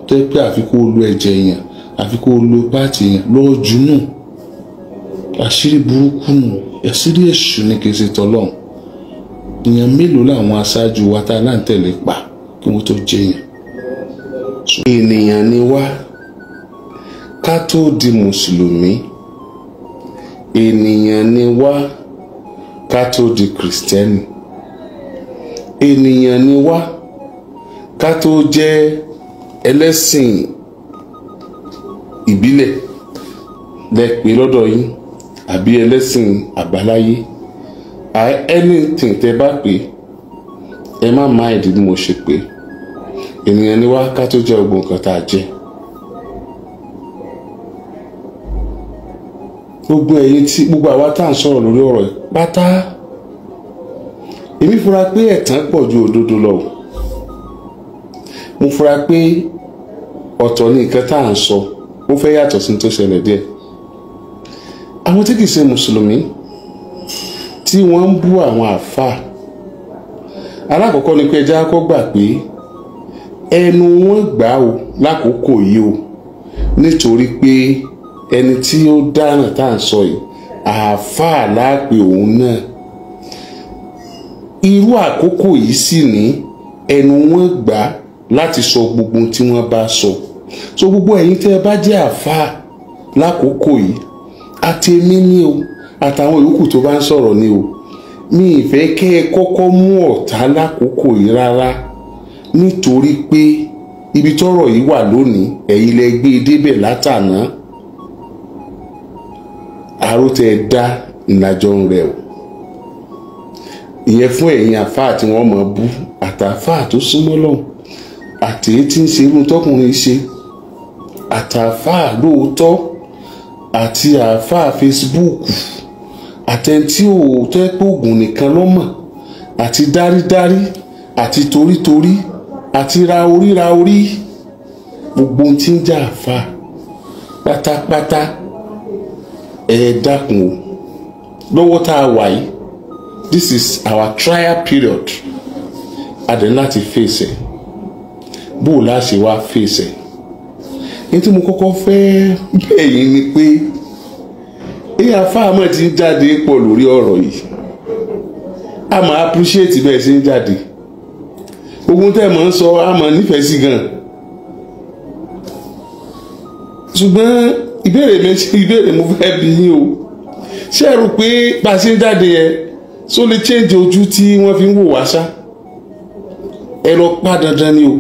tó yẹ pé àfi kó lo ẹ̀jẹ̀ èèyàn, àfi kó lo páàtì èèyàn lọ́ọ́ jù nù. Àṣírí burúkú nù. Àṣírí èṣù ni kì í ṣe tọ́lọ́run. Èèyàn mélòó làwọn aṣáájú wa tá a náà tẹ̀lé pa kí wọ́n tó jẹ́ èèyàn. Ènìyàn ni wá ká tó di mùsùlùmí. Ènìyàn ni wá ká tó di kìrìsìtẹ́nì. Ènìyàn ni wá ká tó jẹ́ ẹlẹ́sìn ìbílẹ̀ lẹ́pẹ́ lọ́dọ̀ yín àbí ẹlẹ́sìn àbáláyé. Anything tẹ́ bá pè ẹ má máa ìdí bí mo ṣe pé ènìyàn ni wá ká tó jẹ́ gbogbo nǹkan tá a jẹ́. Gbogbo ẹ̀yin tí gbogbo àwa tá à ń sọ̀rọ̀ lórí ọ̀rọ̀ yìí pátá èmi fura pé ẹ̀tàn pọ̀ ju òdodo lọ. Mo fura pé ọ̀tọ̀ ní nǹkan tá à ń sọ ó fẹ́ yàtọ̀ sí tó ṣẹlẹ̀ díẹ̀. Àwọn tí kì í ṣe mùsùlùmí tí wọ́n ń bú àwọn àfáà, alákọ̀ọ́kọ́ ni pé ẹjẹ́ akọ́ gbà pé ẹnu wọn gbà ó lákòókò yìí o, nítorí pé ẹni tí ó dáràn tá à ń sọ yìí àáfàá láàpẹ òun náà. Irú àkókò yìí sì ní ẹnu wọn gbà láti sọ gbogbo tí wọ́n bá sọ. So gbogbo ẹ̀yin tẹ́ ẹ bá jẹ́ àáfàá lákòókò yìí, àti èmi ni o àtàwọn yòókù tó bá ń sọ̀rọ̀ ni o, mi ì fẹ́ kẹ́ ẹ kọ́kọ́ mú ọ̀tá lákòókò yìí rárá, nítorí pé ibi tọ́rọ̀ yìí wà lónìí ẹ̀yin lẹ gbé e débẹ̀ látàná. Àròtẹ dá ìlàjọ rẹ̀ o. Ìyẹn fún ẹ̀yin àfáà tí wọ́n mọ̀ bú, àtàfáà tó súnmọ́ lọ́hùn, àti èyí tí ń ṣe irú tọkùnrin ṣe, àtàfáà lóòótọ́, àti àfáà Facebook, àtẹ̀ntí òótọ́ pé ògùn nìkan ló mọ̀, àti dárídárí, àti torítorí, àti ra orí, gbogbo ohun tí ń jà àfáà pátápátá. Ẹ dákun o, lọ́wọ́ tá a wà yìí, this is our trial period. Adé láti fèsì bó o láṣẹ wá fèsì. Ní tí mo kọ́kọ́ fẹ́ bẹ̀ yín ni pé èyí àfáàmọ́ ti ń jáde pọ̀ lórí ọ̀rọ̀ yìí. A máa appreciate bẹ́ẹ̀ ṣe ń jáde. Ogun tẹ́ mọ̀ ń sọ a máa nífẹ̀ẹ́ sí gan. Ṣùgbọ́n ìbéèrè mo fẹ́ bi yín o. Ṣé ẹ rò pé bá a ṣe ń jáde yẹn só lè change ojú tí wọ́n fi ń wò wá ṣá? Ẹ lọ pa dandan ni o,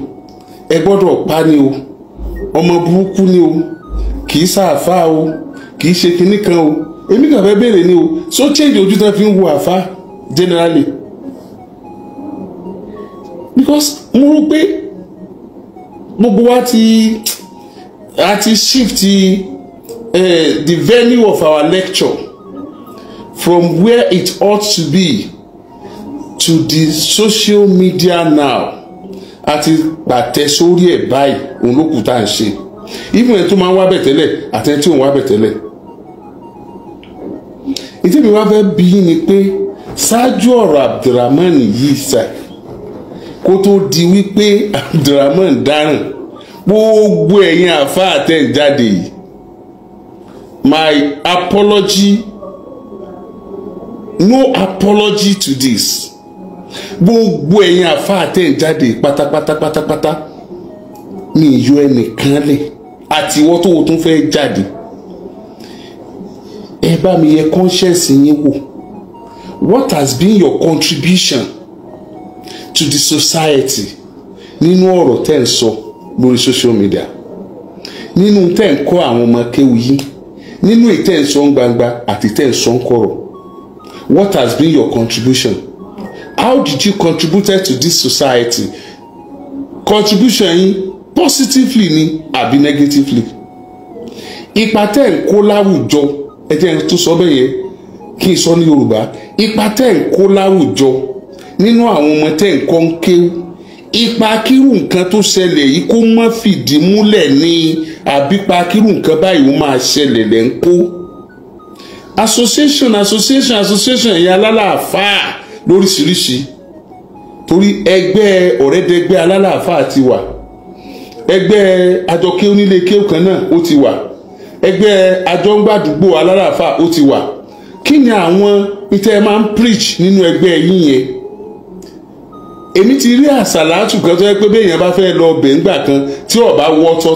ẹ gbọ́dọ̀ pa ni o, ọmọ burúkú ni o, kì í ṣàfáà o, kì í ṣe kinní kan o. Èmi kàn fẹ́ béèrè ni o, so change ojú tí wọ́n fi ń wo àfáà generally, because mo rò pé gbogbo wa ti shift the venue of our lecture from where it ought to be to the social media now. Àti pàtẹ sórí ẹ̀ báyìí òun ló kù tá à ń ṣe. Even ẹni tó máa ń wá bẹ̀ tẹ́lẹ̀ àti ẹni tí òun wá bẹ̀ tẹ́lẹ̀. Ìdí mi wá fẹ́ bí ni pé ṣáájú ọ̀rọ̀ Abdulrahman yìí sà, kó tó di wípé Abdulrahman dáràn, gbogbo ẹ̀yin àfáà tẹ̀ ń jáde yìí, my apology, no apology to this. Gbogbo ẹ̀yin àfáà tẹ̀ ń jáde pátápátá ní ìyọ ẹnìkan lẹ̀ àti ìwọ tó o tún fẹ́ jáde. Ẹ bá mi yẹ conscience yín wò. What has been your contribution to the society nínú ọ̀rọ̀ tẹ́ ń sọ lórí social media, nínú tẹ́ ń kọ́ àwọn ọmọ kéwú yín, nínú ìtẹ́ ń sọ gbangba àti tẹ́ ń sọ kọ̀rọ̀? What has been your contribution? How did you contribute to this society? Contribution yín positively ni àbí negatively? Ipa tẹ́ ń kó láwùjọ, ẹ jẹ́ tó sọ bẹ́ẹ̀ yẹn kí n sọ ní Yorùbá. Ipa tẹ́ ń kó láwùjọ nínú àwọn ọmọ tẹ́ ń kọ́ ń kéwú, ipa kírù nǹkan tó ṣẹlẹ̀ yìí kó má fìdí múlẹ̀ ní àbípa kírù nǹkan báyìí ó máa ṣẹlẹ̀ lẹ́ ń kó. Association ẹ̀yà alálàáfáà lóríṣiríṣi, torí ẹgbẹ́ ọ̀rẹ́dẹ́gbẹ́ alálàáfáà ti wà, ẹgbẹ́ àjọké onílé kéwù kan náà ó ti wà, ẹgbẹ́ àjọǹgbàdúgbò alálàáfáà ó ti wà. Kí ni àwọn ìtẹ́ máa ń preach nínú ẹgbẹ́ yín yẹn? Èmi ti rí àsàlátù kan tó yẹ pé béèyàn bá fẹ́ lọ ọbẹ̀ ńgbà kan tí ọba wọtọ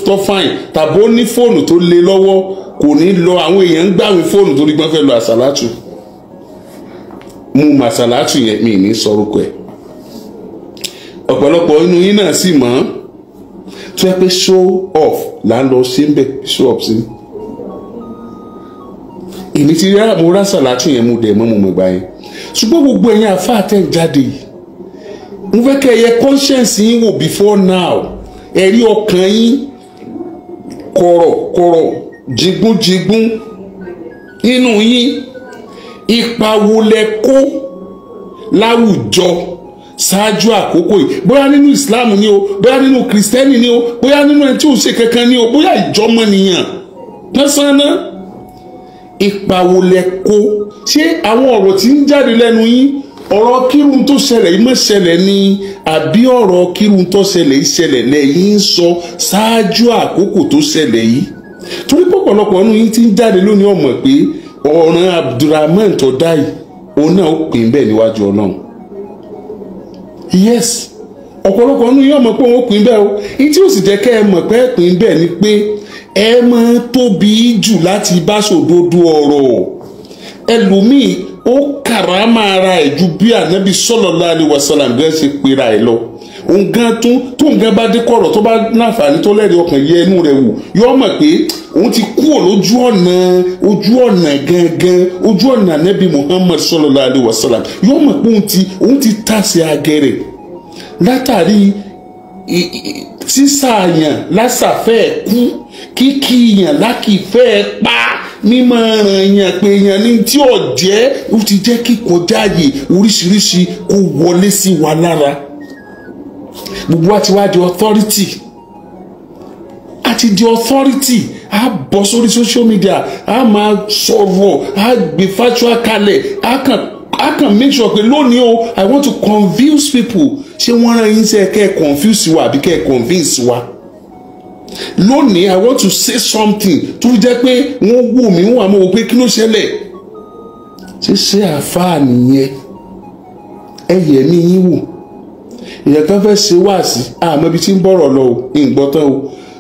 tó fáìn tàbí ó ní fóònù tó lé lọ́wọ́ kò ní lọ, àwọn èèyàn ń gbàwé fóònù torí gbọ́n fẹ́ lọ àsàlátù. Mo mà àsàlátù yẹn mi ní sọrúkọ ẹ̀. Ọ̀pọ̀lọpọ̀ inú yín náà sì mọ̀ tó yẹ pé show off là ń lọ sí ń bẹ̀, show off sí. Èmi ti rí mo rá àsàlátù yẹn mo dẹ̀ mọ́ mo mọ̀ gbà yẹn. Ṣùgbọ́n gbogbo ẹ̀yin àfáà tẹ̀ ń jáde yìí, mo fẹ́ kẹ́ ẹ yẹ conscience yín wò before now. Ẹ̀rí ọkàn yín kọ̀rọ̀ jigun nínú yín. Ipa wo lẹ kó láwùjọ ṣáájú àkókò yìí, bóyá nínú Islam ni o, bóyá nínú Kristẹni ni o, bóyá nínú ẹni tí ò ṣe kankan ni o, bóyá ìjọmọnìyàn lọ́sàn-án náà, ipa wo lẹ kó? Ṣé àwọn ọ̀rọ̀ tí ń jáde lẹ́nu yín ọ̀rọ̀ kírun tó ṣẹlẹ̀ yìí mọ̀ ṣẹlẹ̀ ni, àbí ọ̀rọ̀ kírun tó ṣẹlẹ̀ yìí ṣẹlẹ̀ lẹ́yìn ń sọ ṣáájú àkókò tó ṣẹlẹ̀ yìí? Torí pọ̀pọ̀lọpọ̀ nínú yín tí ń jáde lónìí ọmọ pé ọ̀ràn Abdulrahman tó dá yìí òun náà ó pín bẹ́ẹ̀ níwájú Ọlọ́run. Yes, ọ̀pọ̀lọpọ̀ nínú yín ọmọ pé òun ó pín bẹ́ẹ̀ o. Ìtí ó sì jẹ́ kẹ́ ẹ mọ̀ pé ẹ pín bẹ́ẹ̀ ni pé ẹ máa tóbi jù láti bá sòdodo ọ̀rọ̀. Ẹlòmíì ó kàrámà ara ẹ̀ ju bí Ànábì sallallahu alaihi wasallam gẹ́gẹ́ ṣe pera ẹ̀ lọ. Òun gan tó ń gan bá dé kọ̀rọ̀ tó bá láǹfààní tó lẹ́rìí ọkàn yẹ ẹnu rẹ̀ wò yóò mọ̀ pé òun ti kúrò lójú ọ̀nà gangan, ojú ọ̀nà Ànábì Muhammad sallallahu alaihi wasallam. Yóò mọ̀ pé òun ti tàsé agẹrẹ látàrí sísàyàn lásàfẹ́ kú, kíkí yàn lákìfẹ́ pa, mímọ̀ ràn yàn pé yàn ní tí ò jẹ́, ó ti jẹ́ kíkọjáyè oríṣiríṣi kó wọlé sí wa lára. Gbogbo wa ti wá di authority, àti di authority, a bọ́ sórí social media, a máa sọ̀rọ̀, a gbé factual kalẹ̀, a kàn make sure pé lónìí o I want to convince people. Ṣé wọ́n rán yín sẹ́ kẹ́ ẹ confuse wa àbí kẹ́ ẹ convince wa? Lónìí I want to say something tó jẹ́ pé wọ́n wò mí wọ́n àmọ́ wò pé kí ló ṣẹlẹ̀? Ṣé àfáà nìyẹn? Ẹ yẹ̀ mí yín wò. Ìyẹn kan fẹ́ ṣe wá sí àmọ́ ibi tí ń bọ̀rọ̀ lọ o, ìgbọ́tán o.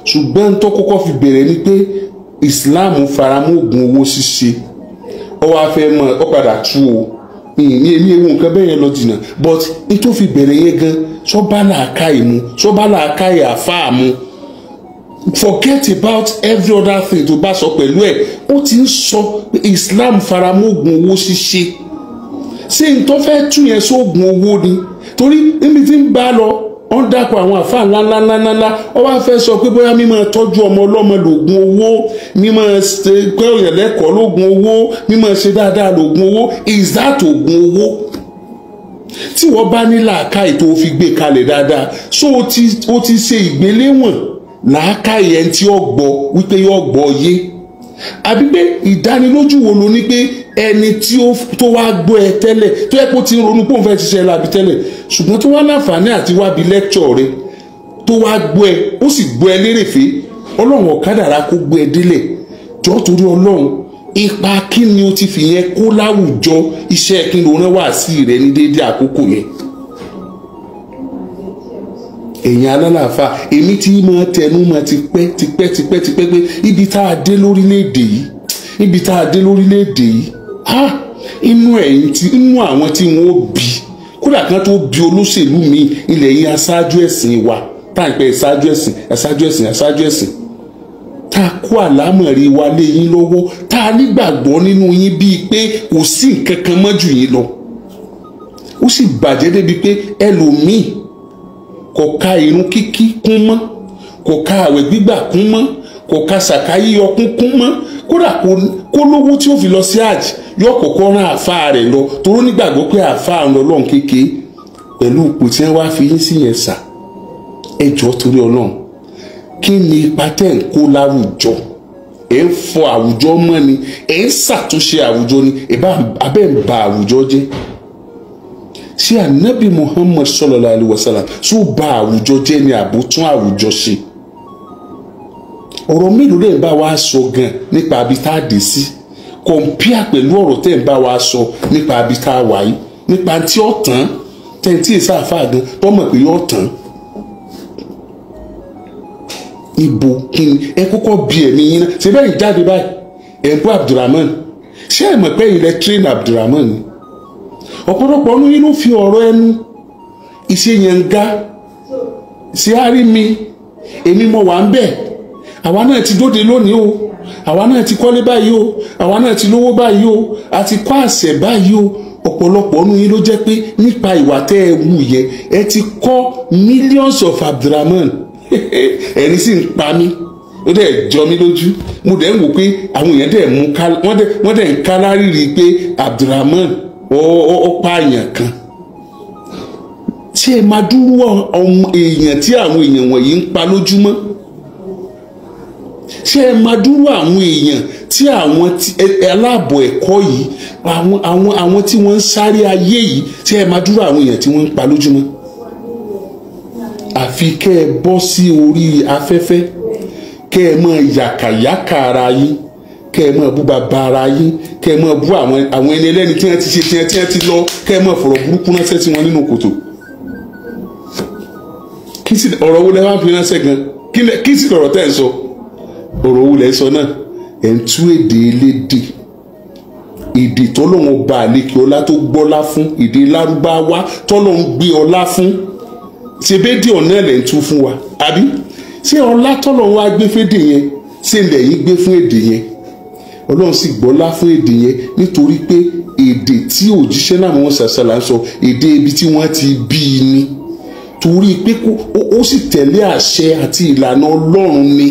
Ṣùgbọ́n tó kọ́kọ́ fi bẹ̀rẹ̀ ni pé Islam faramọ́ oògùn owó ṣíṣe. Ó wá fẹ́ mọ̀ ọ́ padà tú o. Èmi ewu nǹkan bẹ́ẹ̀ yẹn lọ jìnnà, but ní tó fi bẹ̀rẹ̀ yẹn gan sọ́ba làákàyè mu, sọ́ba làákàyè àfáà mu. Forget about every other thing tó bá sọ pẹ̀lú ẹ̀. Ó ti ń sọ Islam faramọ́ oògùn owó ṣíṣe. Ṣé n tó fẹ́ tún yẹn sóògùn owó ni? Torí níbi tí ń bá lọ wọ́n dàpọ̀ àwọn àfáà ńláńláńláńlá, ó wá fẹ́ sọ pé bóyá mímọ̀ tọ́jú ọmọ ọlọ́mọ lògùn owó, mímọ̀ ṣe pé òyìn lẹ́kọ̀ọ́ lògùn owó, mímọ̀ ṣe dáadáa lògùn owó. Is that ògùn owó? Tí wọ́n bá ní làákàyè tó fi gbé kalẹ̀ dáadáa, so ó ti ṣe ìgbéléwọ̀n làákàyè ẹni tí ó gbọ́ wípé yóò gbọ́ yé, àbí pé ìdánilójú wo ló ní pé ẹni tó wá gbọ́ ẹ tẹ́lẹ̀ tó yẹ kó ti ń ronú pé òun fẹ́ ṣiṣẹ́ láàbí tẹ́lẹ̀, ṣùgbọ́n tó wá láǹfààní àti wá bí lẹ́kṣọ̀ rẹ tó wá gbọ́ ẹ, ó sì gbọ́ ẹ lérèfé, Ọlọ́run ọ̀kadàrà kó gbọ́ ẹ délẹ̀. Jọ́ torí Ọlọ́run, ipa kí ni o ti fi yẹn kó láwùjọ? Iṣẹ́ kí ló rán wá sí rẹ ní déédé àkókò yẹn? Èèyàn alálàáfà, èmi tí máa tẹnu máa ti pẹ́ pé ibi tá a dé lórílẹ̀‐èdè yìí, inú àwọn tí wọ́n bí, kódà kan tó bí olóṣèlú mi ilẹ̀ yìí aṣáájú ẹ̀sìn wa, tá à ń pẹ́ aṣáájú ẹ̀sìn, tá a kó àlámọ̀rí wa lé yín lọ́wọ́, tá a nígbàgbọ́ nínú yín bíi pé kò sí nǹkan kan mọ́ jù yín lọ. Ó sì bàjẹ́ débi pé ẹlòmíì kò ka irun kíkí kún mọ́, kò ka àwẹ̀ gbígbà kún mọ́, kò ka sàká yíyọ kún mọ́. Kódà kó lówó tí ó fi lọ sí hajj yóò kọ́kọ́ rán àáfàá rẹ̀ lọ, toró nígbàgbọ́ pé àáfàá ń lọ lọ́n kékeré pẹ̀lú ipò tí wọ́n wá fi yín sí yẹn sà. Ẹ jọ̀ọ́ torí Ọlọ́run, kí ni ipa tẹ́ ń kó láwùjọ? Ẹ ń fọ àwùjọ mọ́ ni, ẹ ń ṣàtúnṣe àwùjọ ni, abẹ́ ń ba àwùjọ jẹ́. Ṣé Ànábì Muhammad sallallahu alaihi wasallam tó ba àwùjọ jẹ́ ni àbó tún àwùjọ ṣe? Ọ̀rọ̀ mélòó lè ń bá wa sọ gan nípa ibi tá a dé sí, compare pẹ̀lú ọ̀rọ̀ tẹ́ ń bá wa sọ nípa ibi tá a wà yìí, nípa tí ó tán tẹ́ntì ìsáfà gan tó mọ̀ pé yóò tán. Ibo kí ni ẹ kọ́kọ́ bí ẹ̀mí yín náà? Ṣé bẹ́ẹ̀ ń jáde báyìí ẹ̀ ń bú Abdulrahman? Ṣé ẹ mọ̀ pé ilẹ̀ train Abdulrahman ni? Ọ̀pọ̀lọpọ̀ ọdún yìí ló fi ọ̀rọ̀ ẹnu ìṣèyànga sí àárí mi, èmi mo wà ń bẹ̀, àwa náà ti dóde lónìí o, àwa náà ti kọ́lé báyìí o, àwa náà ti lówó báyìí o, àti kọ́ àṣẹ báyìí o. Ọ̀pọ̀lọpọ̀ ọdún yìí ló jẹ́ pé nípa ìwà tẹ́ ẹ wù yẹn ẹ ti kọ́ millions of Abdulrahman. Ẹni sì ń pa mí, ó dẹ̀ jọ mí lójú, mo dẹ̀ ń wò pé àwọn èèyàn dẹ̀ wọ́n dẹ̀ ń kálárìrì pé Abdulrahman ó pààyàn kan. ṣé ẹ máa dúró èèyàn tí àwọn èèyàn wọ̀nyí ń pa lójúmọ́? ṣé ẹ máa dúró àwọn èèyàn tí àwọn aláàbọ̀ ẹ̀kọ́ yìí àwọn tí wọ́n ń sáré ayé yìí, ṣé ẹ máa dúró àwọn èèyàn tí wọ́n ń pa lójúmọ́? àfi kẹ́ ẹ bọ́ sí orí afẹ́fẹ́, kẹ́ ẹ máa yàkàyàkà ara yín, kẹ́ ẹ máa bú bàbá ara yín, kẹ́ ẹ máa bú àwọn ẹni ẹlẹ́ni tí wọ́n ti ṣe tí wọ́n ti lọ, kẹ́ ẹ máa fọ̀rọ̀ burúkú ránṣẹ́ sí wọn nínú kòtò. kí sì ọ̀rọ̀ wo lẹ wá fi ránṣẹ́ gan? kí sì lọ̀rọ̀ tẹ́ ẹ sọ? ọ̀rọ̀ wo lẹ sọ náà? ẹ̀ ń tú èdè elédè, èdè tọ́lọ́run ba àlekè ọlá tó gbọ́lá fún, èdè lárúbáwá tọ́lọ́run gbé ọlá fún. ṣe bédè ọ̀nà ẹ̀ lẹ́ ń tú fún wa, àbí? ṣé ọlá tọ́lọ́run wá gbé fédè yẹn, ṣé ilẹ̀ yìí gbé fún èdè yẹn? Ọlọ́run sì gbọ́lá fún èdè yẹn nítorí pé èdè tí òjíṣẹ́ náà wọ́n ṣàṣàlà ń sọ, èdè ibi tí wọ́n ti bí i ni, torí pé ó sì tẹ̀lé àṣẹ àti ìlànà Ọlọ́run ni.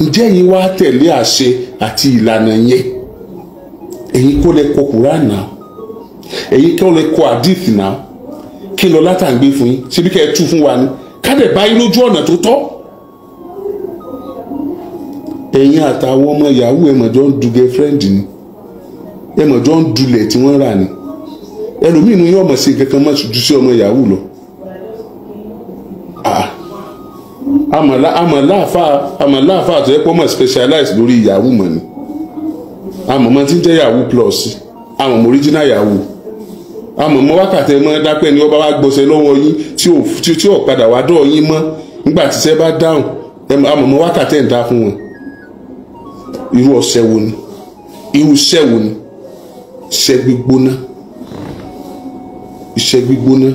ǹjẹ́ yín wá tẹ̀lé àṣẹ àti ìlànà yẹn? ẹ̀yin kọ́ lẹ kọ Kùránì náà, ẹ̀yin kọ́ lẹ kọ àdìsí náà, kí lọ látàgbé fún yín? ṣebí kẹ́ ẹ tú fún wa ni, ká dẹ̀ bá yín lójú ọ̀nà tó tọ́. ẹ̀yin àtàwọn ọmọ yahoo ẹ̀mọ̀jọ́ ń du girlfriend ni, ẹ̀mọ̀jọ́ ń dulẹ̀ tí wọ́n rà ni. ẹlòmíì inú yóò mọ̀ sí kankan mọ̀ ju sí ọmọ yahoo lọ. àmàláàfà tó yẹ pọ́ mọ̀ specialize lórí yahoo mọ̀ ni. àmọ̀mọ́ tí ń jẹ́ yahoo plus, àmọ̀mọ́ original yahoo, àmọ̀mọ́ wákàtí mọ́ dápẹ́ ni ọba wa gbọ́sẹ̀ lọ́wọ́ yín tí ò padà wá dọ̀ yín mọ́ nígbà tí iṣẹ́ bá dáhùn, àmọ̀mọ́ wákàtí ẹ̀ ń dá fún wọn. irú ọ̀sẹ̀ wo ni? irú iṣẹ́ wo ni? iṣẹ́ gbígbóná, iṣẹ́ gbígbóná,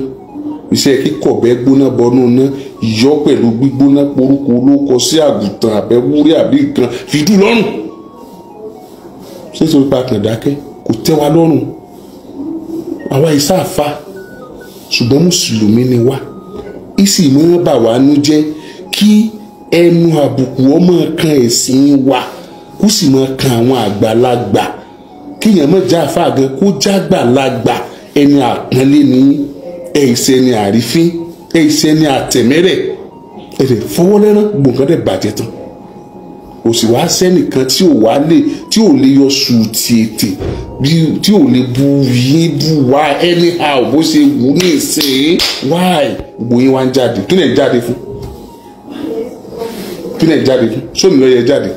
iṣẹ́ kíkọ̀bẹ́ gbóná bọnú ná, ìyọ́ pẹ̀lú gbígbóná porúkọ olóko sí àgùntàn àbẹ́wúrẹ́ àbí nǹkan fìdú lọ́rùn. sísè pa kàndákẹ́ kò tẹ́ wa lọ́rùn. àwa ìsáàfà ṣùgbọ́n mùsùlùmí ni wá, ìsì máa bà wá nú jẹ́ kí ẹnu àbùkù ọmọ kan ẹ̀sìn wa kó sì máa kan àwọn àgbàlagbà, kíyàn má já àfáà gan kó já àgbàlagbà. ẹni àpọ́nlé ní ẹ̀ṣẹ̀ ni àrífín, ẹ̀ṣẹ̀ ni àtẹ̀mẹ́rẹ̀, ẹ̀rẹ̀ fọwọ́lẹ́rán gbọ̀ngàn dẹ̀ bàjẹ́ tán. kò sì wá sẹ́nìkan tí ò lè yọ sùúrùtì ètè, tí ò lè bu yín bu wá anyhow bó ṣe wù ní ìsìn. wáì gbòyìn wá ń jáde, kí lẹ̀ ń jáde fún? kí lẹ̀ ń jáde fún? sómi ló yẹ jáde.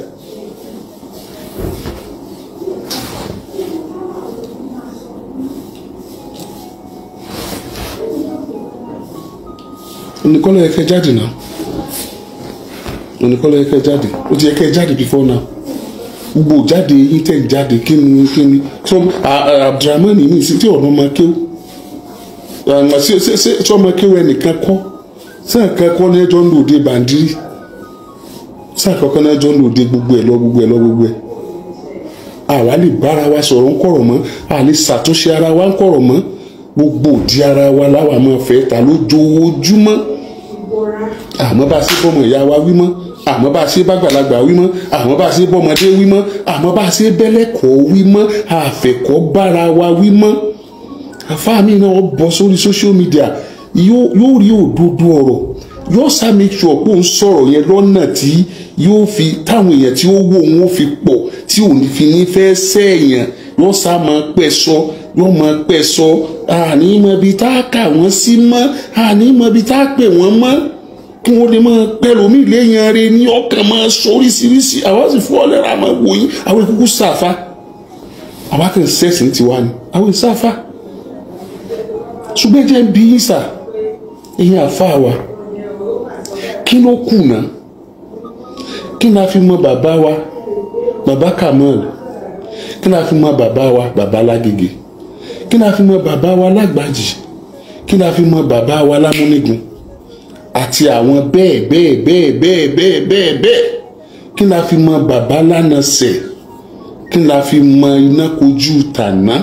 oníkọ́lọ́ yẹ kẹ́ jáde náà, oníkọ́lọ́ yẹ kẹ́ jáde, ó ti yẹ kẹ́ jáde before now. gbogbo jáde yín tẹ̀ jáde kí ni so Abdulrahman ní sí tí ọ̀nà ọmọ kéwù tí ọmọ kéwù ẹnìkan kọ́ sáà kankan ní ẹjọ́ ń lòdì bàndírì, sáà kankan ní ẹjọ́ ń lòdì gbogbo ẹ̀. àwa lè bára wa sọ̀rọ̀ ń kọ̀rọ̀ mọ́, a lè ṣàtúnṣe ara wa ń kọ̀rọ̀ mọ́, gbogbo òdi ara wa láwa máa fẹ́ ta lójoojúmọ́. àmọ́ bá a ṣe bọ́mọ ìyá wa wí mọ́, àmọ́ bá a ṣe bàgbàlagbà wí mọ́, àmọ́ bá a ṣe bọ́mọdé wí mọ́, àmọ́ bá a ṣe bẹ́lẹ́kọ̀ọ́ wí mọ́, àfẹ́kọ̀ọ́ bára wa wí mọ́. àfáà mi náà bọ́ sórí social media yóò rí òdodo ọ̀rọ̀, yóò sá make sure pé òun sọ̀rọ̀ yẹn lọ́nà tí yóò fi táwọn èèyàn tí ó wò wọn fi pọ̀, tí òun fi ní fẹ́ sẹ́yìn, yóò sá máa pẹ́ sọ, yóò máa pẹ́ sọ. àní mọ ibi tá a kà wọ́n sí mọ́, àní mọ ibi tá a pè wọ́n mọ́, kí wọ́n lè máa pẹ̀lú mi léyìn rẹ ní ọkàn máa sọ oríṣiríṣi. àwọn sì fún ọlẹ́ra máa wò yín, àwọn ìkúkú sáfà, àwọn akẹ́kọ̀ọ́ sẹ́sìn tiwa ni, àwọn ìsáfà. ṣùgbọ́n jẹ́ bí yín sà, ẹ̀yin àfáà wa, kí ló kù náà? kí ni a fi mọ bàbá wa bàbá Kamal? kí ni a fi mọ bàbá wa bàbá Lágége? kí ni a fi mọ bàbá wa Lágbàjì? kí ni a fi mọ bàbá wa Lámúnigun? àti àwọn bẹ́ẹ̀. kí ni a fi mọ bàbá Lánàṣẹ̀? kí ni a fi mọ iná kojú tàná?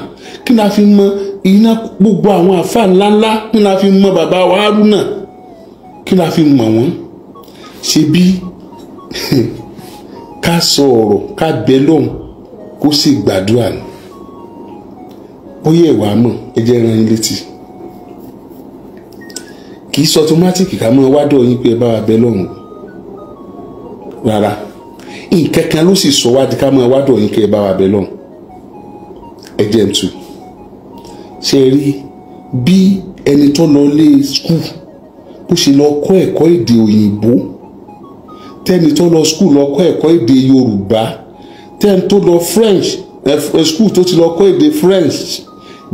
kí ni a fi mọ iná gbogbo àwọn àfáà ńláńlá? kí ni a fi mọ bàbá wa Haruna? kí ni a fi mọ wọn? ṣe bí ká sọ ọ̀rọ̀ ká bẹ lóhùn kó sì gbàdúrà ni. bóyá ẹ̀wà mọ̀ ẹ jẹ́ rán yín létí. kì í sọ automatic ká máa wádọ̀ yín pé ẹ bá wa bẹ lọ́hùn rárá nǹkan kan ló sì sọ wá di ká máa wádọ̀ yín pé ẹ bá wa bẹ lọ́hùn. ẹ jẹ́ n tú ṣe rí bí ẹni tó lọ lé skul bó ṣe lọ kọ́ ẹ̀kọ́ èdè òyìnbó tẹ́ni tó lọ skul lọ kọ́ ẹ̀kọ́ èdè yorùbá tẹ́ni tó lọ french skul tó ti lọ kọ́ èdè french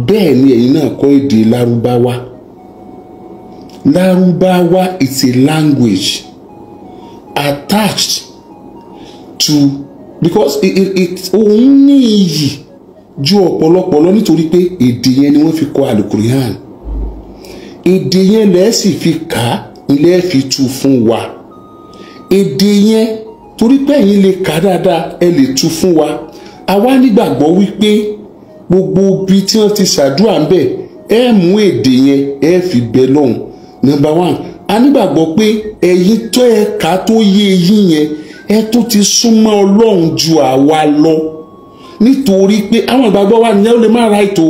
bẹ́ẹ̀ ni ẹ̀yin náà kọ́ èdè lárúbáwá. Lárúbáwá is a language attached to because òun ní iyì ju ọ̀pọ̀lọpọ̀ lọ nítorí pé èdè yẹn ni wọ́n fi kọ Al-Qur'an èdè yẹn lẹ́ẹ̀ sì fi kà á ilé fi tú fún wa èdè yẹn torí pé ẹ̀yin lè kà dáadáa ẹ lè tú fún wa àwa nígbàgbọ́ wípé gbogbo ibi tí wọ́n ti ṣàdúrà ń bẹ̀ ẹ mú èdè yẹn ẹ fi bẹ lọ́hùn. Number one, a nígbàgbọ́ pé ẹ̀yin tó ẹ̀ka tó yé yín yẹn ẹ tó ti súnmọ́ Ọlọ́run ju àwa lọ nítorí pé àwọn ìgbàgbọ́ wa nìyẹn ó lè má ra ètò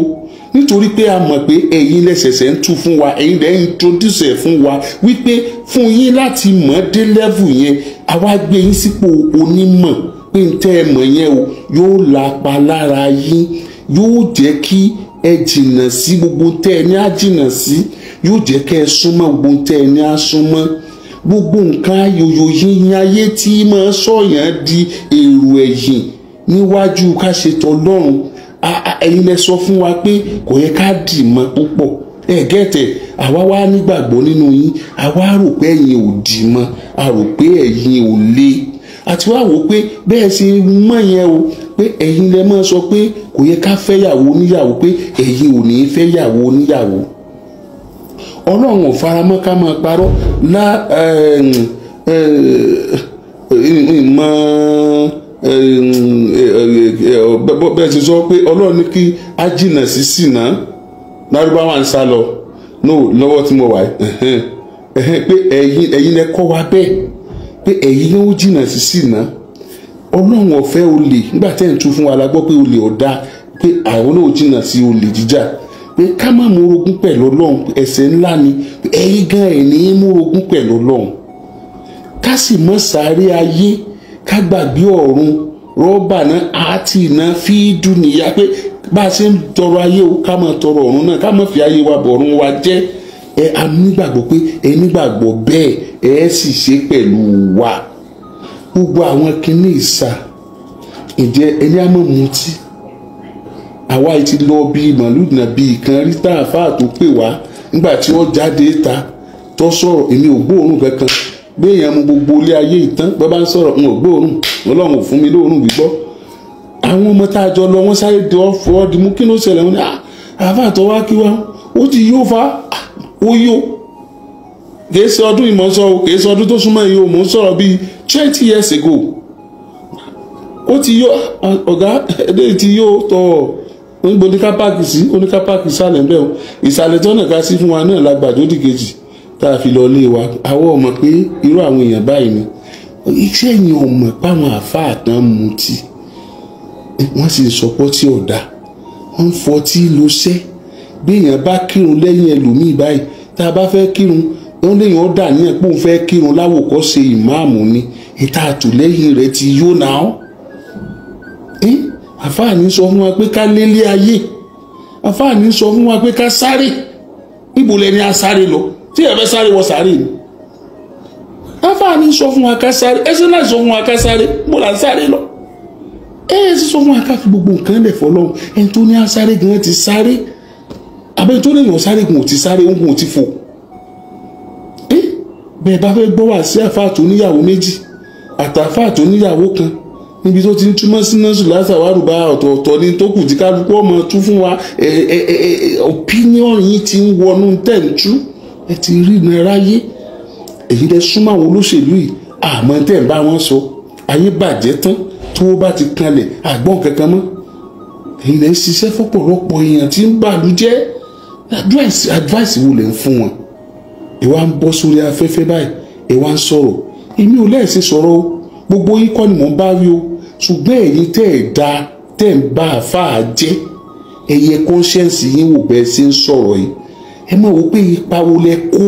nítorí pé a mọ̀ pé ẹ̀yin lẹ́sẹ̀sẹ̀ ń tú fún wa ẹ̀yin lẹ́ ń introduce ẹ̀ fún wa wípé fún yín láti mọ̀ dé level yẹn àwa gbé yín sípò onímọ̀ pé ń tẹ́ ẹ mọ̀ yẹn o yóò lápa lára yín yóò jẹ́ kí ẹ jìnnà sí gbogbo tẹ́ ẹ ní á jìnnà sí yóò jẹ́ kẹ́ ẹ súnmọ́ gbogbo tẹ́ ẹ ní á súnmọ́ gbogbo nǹkan ayòyò yíyan ayé tí máa sọ̀yàn di èrò ẹ̀yìn níwájú ká ṣe tọlọ́run ẹ̀yin lẹ sọ fún wa pé kò yẹ ká dì mọ́ púpọ̀ gẹ́tẹ̀ àwa wá nígbàgbọ́ nínú yín àwa rò pé ẹ̀yin ò dì mọ́ a rò pé ẹ̀yin ò le àti wá wò pé bẹ́ẹ̀ ṣe mọ̀ yẹn o pé ẹ̀yin lẹ máa sọ pé kò yẹ ká fẹ́yàwó oníyàwó pé ẹ̀yin ò ní fẹ́yàwó oníyàwó Ọlọ́run ò faramọ́ ká máa parọ́ bẹ́ẹ̀ ti sọ pé Ọlọ́run ní kí á jìnnà sí ṣìnà lárúbáwá ń sá lọ lọ́wọ́ tí mo wà pé ẹ̀yin lẹ kọ́ wa bẹ́ẹ̀ pé ẹ̀yin ló jìnnà sí ṣìnà Ọlọ́run ò fẹ́ olè nígbà tẹ́ ń tú fún wa la gbọ́ pé olè ọ̀dà pé àwọn náà jìnnà sí olè jíjà pé ká má múrogún pẹ̀lú Ọlọ́run ẹ̀ṣẹ̀ ńlá ni ẹ̀yin gan ẹ̀ ní múrogún pẹ̀lú Ọlọ́run ká sì mọ́ sáré ayé ká gbàgbé ọ̀run rọ́bà náà àti iná fídú nìyá pé bá a ṣe ń tọrọ ayé o ká má tọrọ ọ̀run náà ká má fi ayé wa bọ̀ ọ̀run wa jẹ́ a nígbàgbọ́ pé ẹ nígbàgbọ́ bẹ́ẹ̀ ẹ sì ṣe pẹ̀lú wa gbogbo àwọn kinní ìsà ìjẹ́ ẹni á mọ̀ mutí àwa yìí ti lọ bí màlúùdìnà bíi kan rí tá àfáà tó pè wá nígbà tí wọ́n jáde ta tó sọ̀rọ̀ èmi ò gbóòórùn kankan béèyàn mu gbogbo ilé ayé ìtàn bọ́ bá ń sọ̀rọ̀ n ò gbóòórùn Ọlọ́run ò fún mi lóòórùn gbígbọ́ àwọn ọmọ tá a jọ lọ wọ́n sáré di ọ̀fọ̀ di mú kí ló ṣẹlẹ̀ wọn ni àfáà tó wá kí wa ó ti yóò fa ó yó kìí ṣe ọdún ìmọ̀ọ́sọ kìí ṣe ọdún tó súnmọ́ yìí o mò ń sọ̀rọ̀ bíi 20 years ago ó ti yó ọ̀gá ẹ̀dẹ́ ti yó tọ̀ níbo ní ká páàkì sí oníká páàkì ìsàlẹ̀ ń bẹ̀ o ìsàlẹ̀ tó nàka sí fún wa náà lágbàdódì kejì tá a fi lọ lé wa àwọn ọmọ pé irú àwọn èèyàn báyìí ni iṣẹ́ yìí ọmọ páwọn àfáà tán mutí wọ́n sì sọpọ́ tí ọ̀dà wọ́n ń fọtí ló ṣẹ́ bí èèyàn bá kírun lẹ́yìn ẹlòmíì báyìí tá a bá fẹ́ kírun wọ́n léèyàn ó dà ní ẹ̀pọ̀ òun fẹ́ kírun láwòkọ́ṣe ìmáàmù ni ìta àtúlẹ́yìn rẹ̀ ti yó náà àfáàní sọ fún wa pé ká lélé ayé àfáàní sọ fún wa pé ká sáré níbo lẹni a sáré lọ tí ẹ fẹ́ sáré wọ sáré ni àfáàní sọ fún wa ká sáré ẹsẹ náà sọ fún wa ká sáré mo là ń sáré lọ sì sọ fún wa ká fi gbogbo nǹkan lẹ̀ fọlọ́run ẹni tó ní a sáré gan ti sáré àbẹ́ni tó lèèyàn sáré gan ò ti sáré òun ò ti fò bẹ́ẹ̀ bá fẹ́ gbọ́ wá sí àfáà tó níyàwó méjì àtàfáà tó níyàwó kan níbi tó ti ń túmọ̀ sí nọ́ọ̀sì látàwárùbá ọ̀tọ̀ọ̀tọ̀ ní tó kù tí kálukú ọmọ tú fún wa opinion yìí ti ń wọnú tẹ̀ǹtú ẹ ti rí iná ráyé èyí lẹ súnmọ́ àwọn olóṣèlú yìí àmọ́ tẹ̀ ń bá wọn sọ ayé bàjẹ́ tán tó bá ti kanlẹ̀ àgbọ̀n kankan mọ́ èyí lẹ ń ṣiṣẹ́ fọ́pọ̀lọpọ̀ èèyàn tí ń bàlú jẹ́ advice wo lẹ ń fún wọn ìwà ń bọ́ sórí afẹ́fẹ́ báyìí ìwà ń sọ̀rọ̀ èmi ò lẹ́ẹ̀sì sọ̀rọ̀ o gbogbo yín kọ́ ni mò ń bá rí o ṣùgbọ́n ẹ̀yin tẹ́ ẹ̀ da tẹ́ ẹ̀ ń bá àfáà jẹ́ ẹ̀yẹ conscience yín wò bẹ́ẹ̀ ṣe ń sọ̀rọ̀ yìí ẹ mọ̀ wò pé ipa wo lẹ kó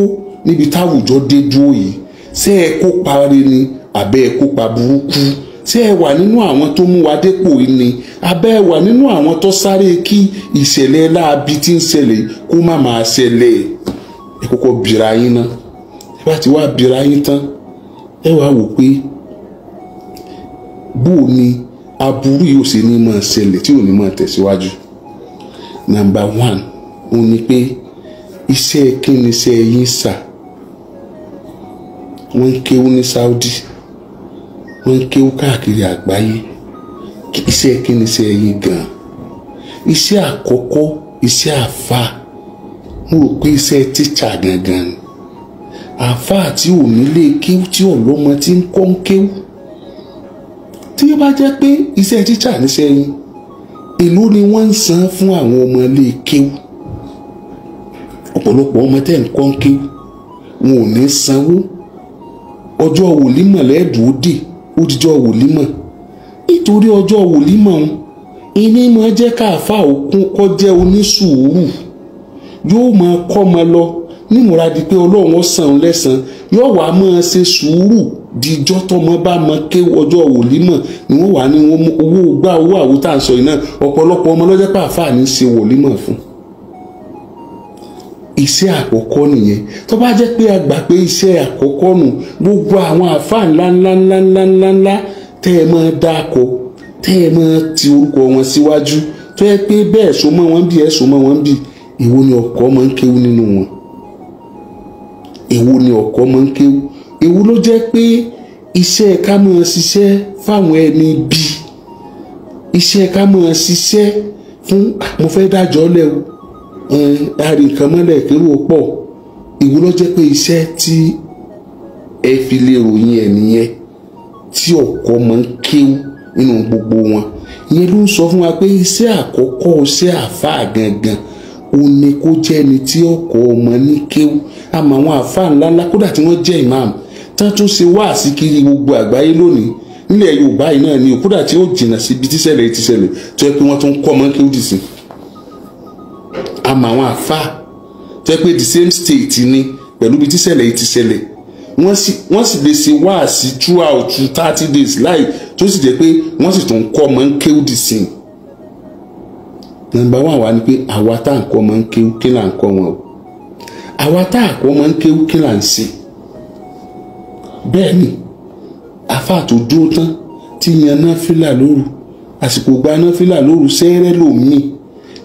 níbi táwùjọ dé dúró yìí ṣé ẹ kópa rere ni àbẹ́ ẹ kópa burúkú, ṣé ẹ wà nínú àwọn tó mú wa dépò yìí ni àbẹ́ ẹ wà nínú àwọn tó sáré kí ìṣẹ̀lẹ̀ láabi tí ń ṣẹlẹ̀ kó má máa ṣẹlẹ̀. Ẹ kọ́kọ́ bìrà yín ná, ẹ bá ti wá bìrà yín tán ẹ wá wò pé bó ni aburú yóò ṣe ní máa ṣẹlẹ̀ tí ò ní máa tẹ̀síwájú. Number 1 ó ní pé iṣẹ́ kí ni iṣẹ́ yín sà. Wọ́n ń kéwú ní Saudi, wọ́n ń kéwú káàkiri àgbáyé, iṣẹ́ kí ni iṣẹ́ yín gan-an. Iṣẹ́ àkọ́kọ́ iṣẹ́ àfáà, mo rò pé iṣẹ́ tíṣà gangan ni. Àfáà tí ò nílé kéwú tí ọlọ́mọ tí ń kọ́ ń kéwú. Tí ó bá jẹ́ pé iṣẹ́ tíṣà níṣẹ́ yín, èló ni wọ́n ń san fún àwọn ọmọ ilé kéwú. Ọ̀pọ̀lọpọ̀ ọmọ tẹ́ ń kọ́ ń kéwú wọn ò ní sanwó. Ọjọ́ wòlímọ̀ lẹ́ẹ̀dùn ó dè ó dijọ́ wòlímọ̀. Nítorí ọjọ́ wòlímọ̀ ìní máa jẹ́ káàfáà òkun kọ́ jẹ́ onísùúrù, yóò máa kọ́ ọmọ lọ nímúra di pé Ọlọ́run ó san lẹ́san, yóò wá máa ṣe sùúrù dijọ́ tọmọ bá mọ kéwú. Ọjọ́ wòlímọ̀ ni wọ́n wà ní wọn owó gbá owó àwòtá ń sọ yìí náà. Ọ̀pọ̀lọpọ̀ ọmọ lọ́jọ́ pàáfáà ní ṣe wòlímọ̀ fún. Iṣẹ́ àkọ́kọ́ nìyẹn. Tó bá jẹ́ pé a gbà pé iṣẹ́ àkọ́kọ́ nù, gbogbo àwọn àfáà ńláńláńláńláńlá tẹ́ ẹ máa dáko, tẹ́ ẹ máa ti orúkọ wọn síwájú, tó yẹ pé bẹ́ẹ̀ so mọ́ wọn bí ẹ̀ so mọ́ wọn bí, èwo ni ọ̀kọ́ máa ń kéwú nínú wọn? Èwo ni ọ̀kọ́ máa ń kéwú? Èwo ló jẹ́ pé iṣẹ́ ká máa ṣiṣẹ́ fáwọn ẹni bí, iṣẹ́ ká máa ṣiṣẹ́ fún mo fẹ́ dájọ́ lẹ́ o, àrí nǹkan mọ́lẹ̀ kérò pọ̀. Èwo ló jẹ́ pé iṣẹ́ tí ẹ fi lè ròyìn ẹ̀ nìyẹn tí ọ̀kọ́ máa ń kéwú nínú gbogbo wọn. Ìyẹn ló ń sọ fún wa pé iṣẹ́ àkọ́kọ́ iṣẹ́ àfáà gangan ó ní kó jẹ́ ẹni tí ọkọ̀ ọmọ ní kéwú. Àmọ́ àwọn àfáà ńláńlá kódà tí wọ́n jẹ́ ìmáàmù tán tún ṣe wáàsí kiri gbogbo àgbáyé lónìí nílẹ̀ Yorùbá yìí náà ni kódà tí ó jìnnà síbi tíṣẹ̀lẹ̀ ti ṣẹlẹ̀ tó yẹ pé wọ́n tún kọ́ ọmọ kéwú dì sí. Àmọ́ àwọn àfáà tó yẹ pé the same state ni pẹ̀lú bí tíṣẹ̀lẹ̀ ti ṣẹlẹ̀ wọ́n sì lè ṣe wáàsí throughout 30 days láì tó sì jẹ́ pé wọ́n sì tún kọ́ ọmọ kéwú dì sí. Number 1 wà ní pé àwa tá à ń kọ́ ọmọ kéwú kí là ń kọ́ wọn o. Àwa tá à kọ́ ọmọ kéwú kí là ń ṣe. Bẹ́ẹ̀ ni àfáà tó dúró tán tí yan náfìlà lóru, àsìkò gba náfìlà lóru sẹ́rẹ́ lòmíì,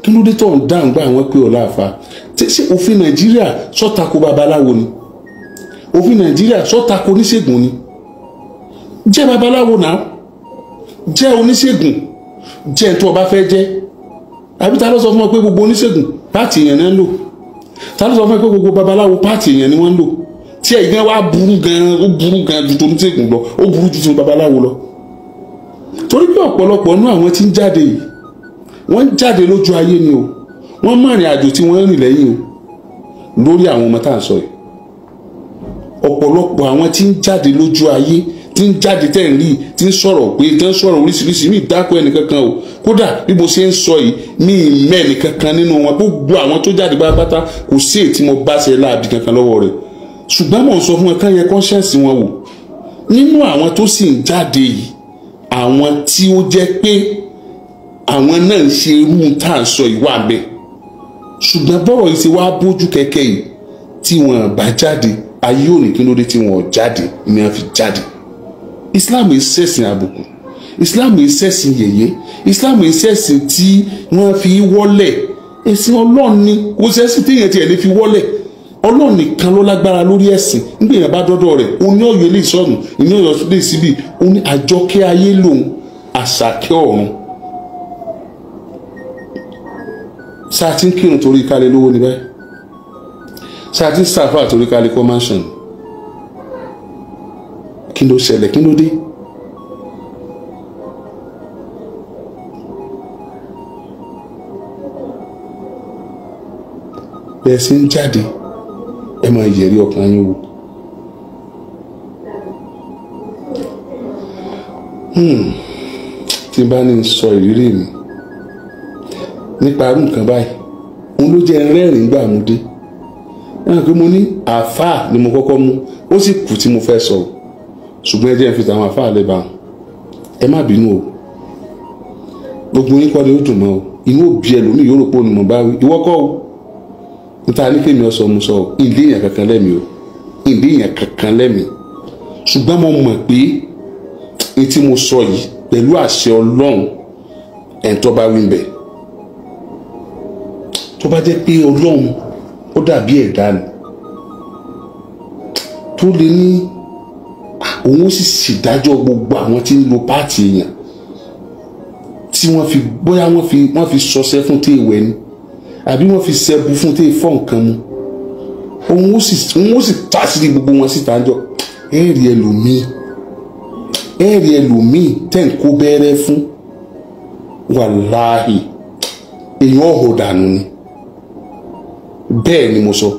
kí ló dé tó ń dáhùn gbà wọ́n pé ọ̀la àfa. Ṣé òfin Nàìjíríà sọ́tako babaláwo ni? Òfin Nàìjíríà sọ́tako oníṣègùn ni? Jẹ́ babaláwo náà, jẹ́ oníṣègùn, jẹ́ tó o bá fẹ́ jẹ́. Àbí ta ló sọ fún ọ pé gbogbo oníṣègùn páàtì èèyàn náà ń lò? Ta ló sọ fún ọ pé gbogbo babaláwo páàtì èèyàn ni wọ́n ń lò? Tí ẹ̀yin gan wá burú gan ju oníṣègùn lọ, ó burú ju ti babaláwo lọ. Torí pé ọ̀pọ̀lọpọ̀ nínú àwọn tí ń jáde yìí wọ́n ń jáde lójú ayé ni o, wọ́n mọ̀rìn àjò tí wọ́n rìn lẹ́yìn o lórí àwọn ọmọ tá à ń sọ yìí. Ọ̀pọ̀lọpọ̀ àwọn tí ń jáde lójú ayé, tí ń jáde tẹ́ ń rí, tí ń sọ̀rọ̀ pé tí ń sọ̀rọ̀ oríṣiríṣi, mi dákọ̀ ẹnìkankan o, kódà bí mo ṣe ń sọ yìí mi mẹ́nìkankan nínú wọn. Gbogbo àwọn tó jáde pátápátá kò sí èyí tí mo bá ṣe láàbì kankan lọ́wọ́ rẹ̀. Ṣùgbọ́n mò ń sọ fún wọn ká yẹ conscience wọn wò. Nínú àwọn tó sì ń jáde yìí, àwọn tí ó jẹ́ pé àwọn náà ń ṣe irú tá à ń sọ ìwà bẹ́ẹ̀. Ṣùgbọ́n bọ́rọ̀ yìí ti wá bójú kẹ̀kẹ́ yìí tí wọ́n bá jáde, ayé òní kí ló dé tí wọ́n jáde ni wọ́n fi jáde. Islam yìí ṣẹ̀sìn àbùkù, Islam yìí ṣẹ̀sìn yẹ̀yẹ́, Islam yìí ṣẹ̀sìn tí wọ́n fi wọ́lẹ̀. Ẹ̀sìn Ọlọ́run ni, kò ṣẹ̀sìn tí èèyàn ti ẹ̀ lè fi wọ́lẹ̀. Ọlọ́run nìkan ló lágbára lórí ẹ̀sìn. Nígbà èèyàn bá dọ́dọ̀ rẹ̀, ó ní ọ̀yọ́ ilé ìsọ̀nù, ìní ọ̀yọ́ ilé ìsíbì, ó ní àjọkẹ́ ayé lòun, àṣàkẹ́ ọ̀run. Sáà tí ń kírun torí kálẹ̀ lówó ni báyìí. Sáà tí ń sàfà torí kálẹ̀ kọ́ mansion. Kí ló ṣẹlẹ̀? Kí ló dé? Bẹ́ẹ̀ sì ń jáde, ẹ máa yẹ̀rí ọkàn yín wò. Tí n bá ní sọ ìrírí mi nípa irú nǹkan báyìí, òun ló jẹ́ rẹ́rìn-ín gbà mú dé. ẹnì pé mo ní àáfàá ni mo kọ́kọ́ mú ó sì kù tí mo fẹ́ sọ ṣùgbọ́n ẹ jẹ́ fi tàwọn àáfàá lè bá wọn ẹ má bínú o gbogbo yín kọ́ ni ó dùn mọ́ o inú òbí ẹlòmíì yóò rò pé òun mọ̀ bá wí ìwọ kọ́ o níta ní kémi ọ̀sọ̀ mo sọ ìdí èèyàn kankan lẹ́mìí o ìdí èèyàn kankan lẹ́mìí ṣùgbọ́n mo mọ̀ pé ní tí mo sọ yìí pẹ̀lú àṣẹ Ọlọ́run ẹ̀ tó bá wí ń bẹ̀ tó bá jẹ́ pé Ọlọ́run ó dàbí ẹ̀dá ni tó lè ní òun ó sì ṣèdájọ́ gbogbo àwọn tí ń lo páàtì èèyàn tí wọ́n fi bóyá wọ́n fi sọsẹ́ fún tí ìwẹ̀ ni àbí wọ́n fi ṣẹ́bu fún tí ìfọ́ nǹkan mu òun ó sì tásìrí gbogbo wọn síta jọ ẹ̀rí ẹlòmíì tẹ̀ ń kó bẹ́rẹ́ fún wàláhì èèyàn ọ̀họ̀ dànù ni bẹ́ẹ̀ ni mo sọ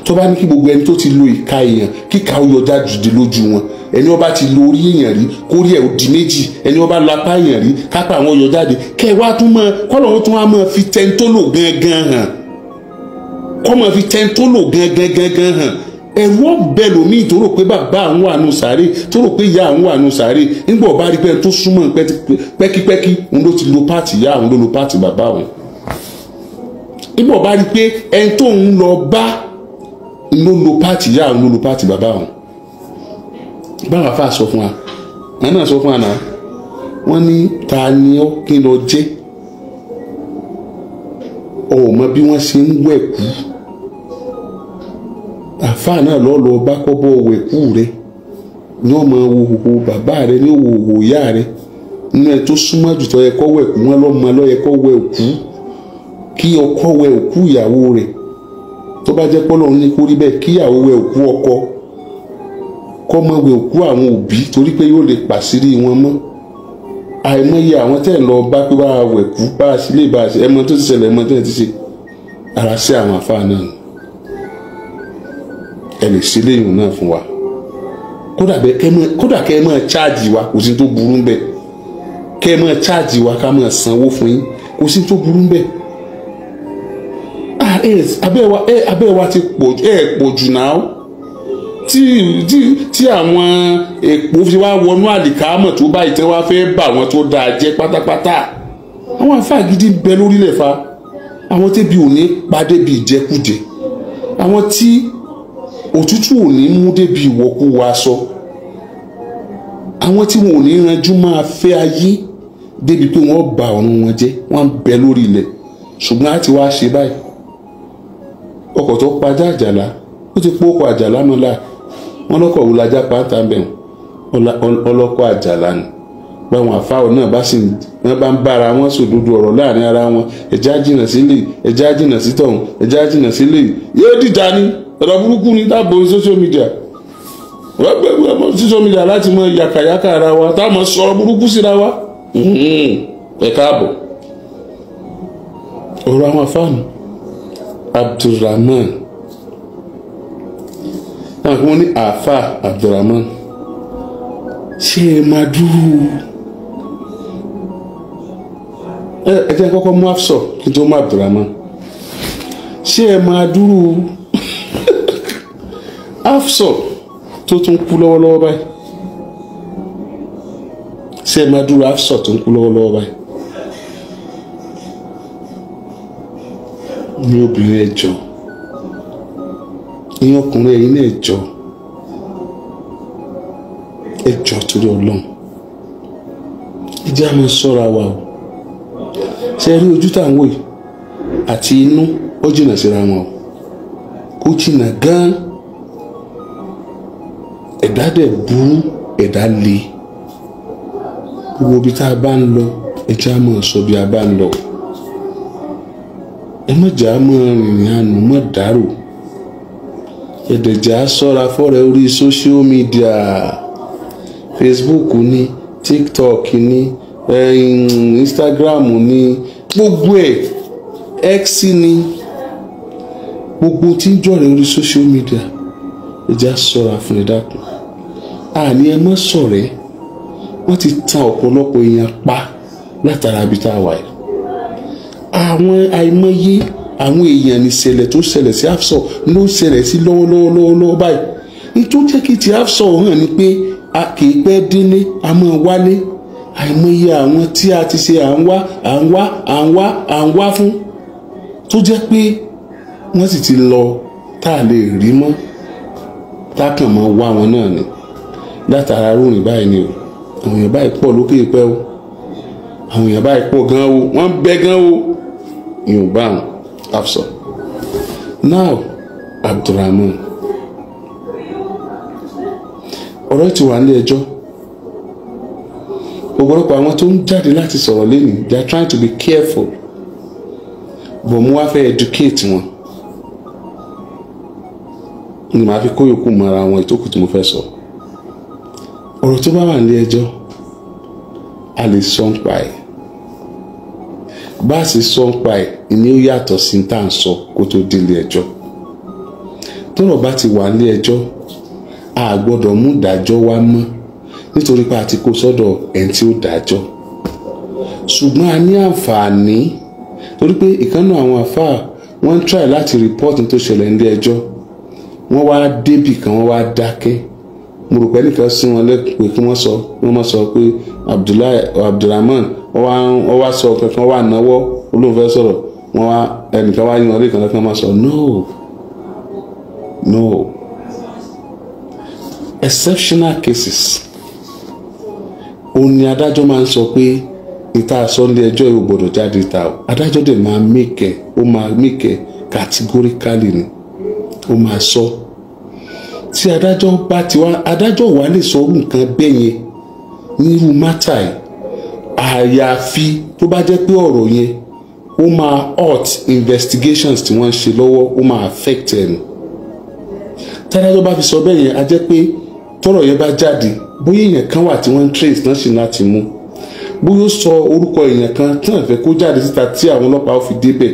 tó bá ní kí gbogbo ẹni tó ti lo ìka èèyàn kíka ó yọjá jùdí lójú wọn ẹni ó bá ti lo orí èèyàn rí kórí ẹ̀ ó di méjì ẹni ó bá lo apá èèyàn rí kápá àwọn yọ jáde kẹwàá tún mọ kọ́lọ́run tún wá mọ fi tẹ́ńtólò gangan hàn kọ́ mọ fi tẹ́ńtólò gangan hàn ẹ̀rù ọ̀bẹ lòmíì tó rò pé bàbá àwọn wà nù sàárè tó rò pé ìyá àwọn wà nù sàárè nígbà ọba rí pé tó súnmọ́ pẹ́kípẹ́kí òun ló ti lo páàtì ìyá àwọn ló lo páàtì bàbá àwọn nígbà ọba rí pé ẹni tó ń lọ bá ló lo páàtì ìyá àwọn ló lo páàtì bàbá àwọn báwọn afá sọ fún wa wọn náà sọ fún wa náà wọn ní ta ni ó kí lọ jẹ ọmọ bí wọn ṣe ń wẹ̀kú àfáà náà lọ bá kọ́bọ̀ wẹ̀kú rẹ ní ọmọ òwò bàbá rẹ ní òwò ìyá rẹ nínú ẹ tó súnmọ́ jù tó yẹ kọ́ wẹ̀kú wọn lọ́mọ ló yẹ kọ́ wẹ̀ òkú kí ọkọ wẹ̀ òkú ìyàwó rẹ tó bá jẹ́ pọ́lọ́ ní kórí bẹ́ẹ̀ kí ìyàwó wẹ̀ òkú ọkọ kọ́ mọ́ wẹ̀ òkú àwọn òbí torí pé yóò lè pàṣírí wọn mọ́ àìmọye àwọn tẹ̀ lọ bá pé bá wẹ̀kú bá a sílé bá a ṣe ẹmọ tó ti ṣẹlẹ̀ ẹmọ tó ti ṣe ara sí àwọn àfáà náà ẹ lè ṣe léyìn náà fún wa kódà kẹ́ ẹ máa cháàjì wa kò sí tó burú ń bẹ̀ kẹ́ ẹ máa cháàjì wa ká máa sanwó fún yín kò sí tó burú ń bẹ̀ abẹ́ wa ti pọ̀ jù náà tí àwọn èpò fi wá wọnú àlìkámọ̀ tó báyìí tí wọ́n fẹ́ bà wọ́n tó dáa jẹ́ pátápátá àwọn àfáà gidi ń bẹ lórílẹ̀ fa àwọn tẹ́bi ò ní pa débi ìjẹkújẹ àwọn tí òtútù ò ní mú débi ìwọ̀kuwọ̀ aṣọ àwọn tí wọn ò ní ranjú máa fẹ́ ayé débi pé wọ́n bà ọ̀run wọn jẹ́ wọ́n ń bẹ lórí ilẹ̀ ṣùgbọ́n á ti wá ṣe báyìí ọkọ̀ tó pajá àjàlá ó ti pọ́kọ̀ àjàlá mọ́lá wọn lọ́kọ̀ wò lájà pàǹtà bẹ̀rùn ọlọ́kọ̀ àjàlá ni báwọn àfáwọn náà bá ń bára wọn sòdodo ọ̀rọ̀ láàrin ara wọn ẹ̀já jìnnà sílé ẹ̀já jìnnà sí tọ̀hún ẹ̀já jìnnà sílé yóò dìjà ni ọ̀rọ̀ burúkú ni dáàbò social media wọ́n gbẹ̀gbẹ̀ mọ́ social media láti mọ yàkàyàkà ara wa táwọn sọ̀rọ̀ burúkú síra wa ẹ̀ káàbọ̀ ọ̀rọ̀ àwọn afáànù Abdulrahman àwọn ní àáfà Abdulrahman ṣé ẹ máa dúró ẹ jẹ́ kọ́kọ́ mú Afsọ kí n tó mú Abdulrahman ṣé ẹ máa dúró Afsọ tó tún kú lọ́wọ́lọ́wọ́ báyìí ṣé ẹ máa dúró Afsọ tó ń kú lọ́wọ́lọ́wọ́ báyìí ní obìnrin ẹjọ́ ní ọkùnrin ẹ̀yin náà ẹjọ́ torí Ọlọ́run ìjà máa ṣọ́ra wa o ṣe rí ojú tá à ń wò yìí àti inú ó jìnnà síra wọn o kó jìnnà gan ẹ̀dá dẹ̀ burú ẹ̀dá le gbogbo ibi tá a bá ń lọ ẹjẹ́ á máa sọ bí a bá ń lọ ẹ má jà á máa rìnrìn àánú má dárò ẹ̀dẹ̀jà ṣọ́ra fọ́rẹ̀ orí social media Facebook ní TikTok ní Instagram ní gbogbo X ní gbogbo tí ń jọ̀rẹ̀ orí social media ẹ̀dẹ̀jà ṣọ́ra fún ẹ̀dàkùn àní ẹ má ṣọ̀rẹ́ wọ́n ti tan ọ̀pọ̀lọpọ̀ èèyàn pa látara ibi tá a wà yìí àwọn àìmọye àwọn èèyàn ní ìṣẹ̀lẹ̀ tó ṣẹlẹ̀ sí Hafsa ló ṣẹlẹ̀ sí lọ́wọ́lọ́wọ́ báyìí. nítorí jẹ́ kí ti Hafsa hàn ni pé a kì í pẹ́ délé a máa wálé. àìmọye àwọn tí a ti ṣe à ń wá fún tó jẹ́ pé wọ́n sì ti lọ tá a lè rí mọ́ tá a kàn máa wá wọn náà ni látara ròyìn báyìí ni o. àwọn èèyàn báyìí pọ̀ lókè pẹ́ o, àwọn èèyàn báyìí pọ̀ gan o, wọ́n bẹ gan o. yorùbá Hafsa. now Abdulrahman ọ̀rọ̀ ti wà nílé ẹjọ́. ọ̀pọ̀lọpọ̀ àwọn tó ń jáde láti sọ̀rọ̀ lẹ́nu they are trying to be careful but mo wá fẹ́ educate wọn ni màá fi kó yòókù mọ́ra wọn ìtókù tí mo fẹ́ sọ. ọ̀rọ̀ tó bá wà nílé ẹjọ́ a lè sọ ń pa ẹ̀ bá a sì sọ ń pa ẹ̀ ni ó yàtọ̀ sí tá à ń sọ kó tó délé ẹjọ́. tọ́rọ̀ bá ti wà nílé ẹjọ́ a gbọ́dọ̀ mú ìdájọ́ wá mọ́ nítorí pé a ti kó sọ́dọ̀ ẹni tí ó dájọ́. ṣùgbọ́n a ní àǹfààní torí pé ìkànnì àwọn àfáà wọ́n ń try láti report tó ṣẹlẹ̀ nílé ẹjọ́. wọ́n wá débì kan wọ́n wá dákẹ́. mo rò pé nìkan sí wọn lẹ́pẹ́ kí wọ́n máa sọ pé Abdulrahman wọ́n wá sọ kankan wá náwó olóhùn fẹ́ sọ̀rọ̀ wọ́n wá ẹnìkan wá yan ọ̀rẹ́ kan lọ́kàn máa sọ no exceptional cases òun ni adájọ́ máa ń sọ pé ìta sunday ẹjọ́ yóò gbọ́dọ̀ jáde ta o. adájọ́ dẹ̀ máa make categorically ni ó máa sọ. tí adájọ́ bá ti wá adájọ́ wà lè sọ orú nǹkan bẹ́ẹ̀ yẹn nírú mátà yìí àyàfi tó bá jẹ́ pé ọ̀rọ̀ yẹn ó máa hurt investigations tí wọ́n ń ṣe lọ́wọ́ ó máa affect ẹnu. tí adájọ́ bá fi sọ bẹ́ẹ̀ yẹn a jẹ́ pé tọ́rọ̀ yẹn bá jáde bóyá èèyàn kan wà tí wọ́n ń trace náà ṣe láti mú bóyá ó sọ orúkọ èèyàn kan tí wọ́n fẹ́ kó jáde síta tí àwọn ọlọ́pàá ó fi débẹ̀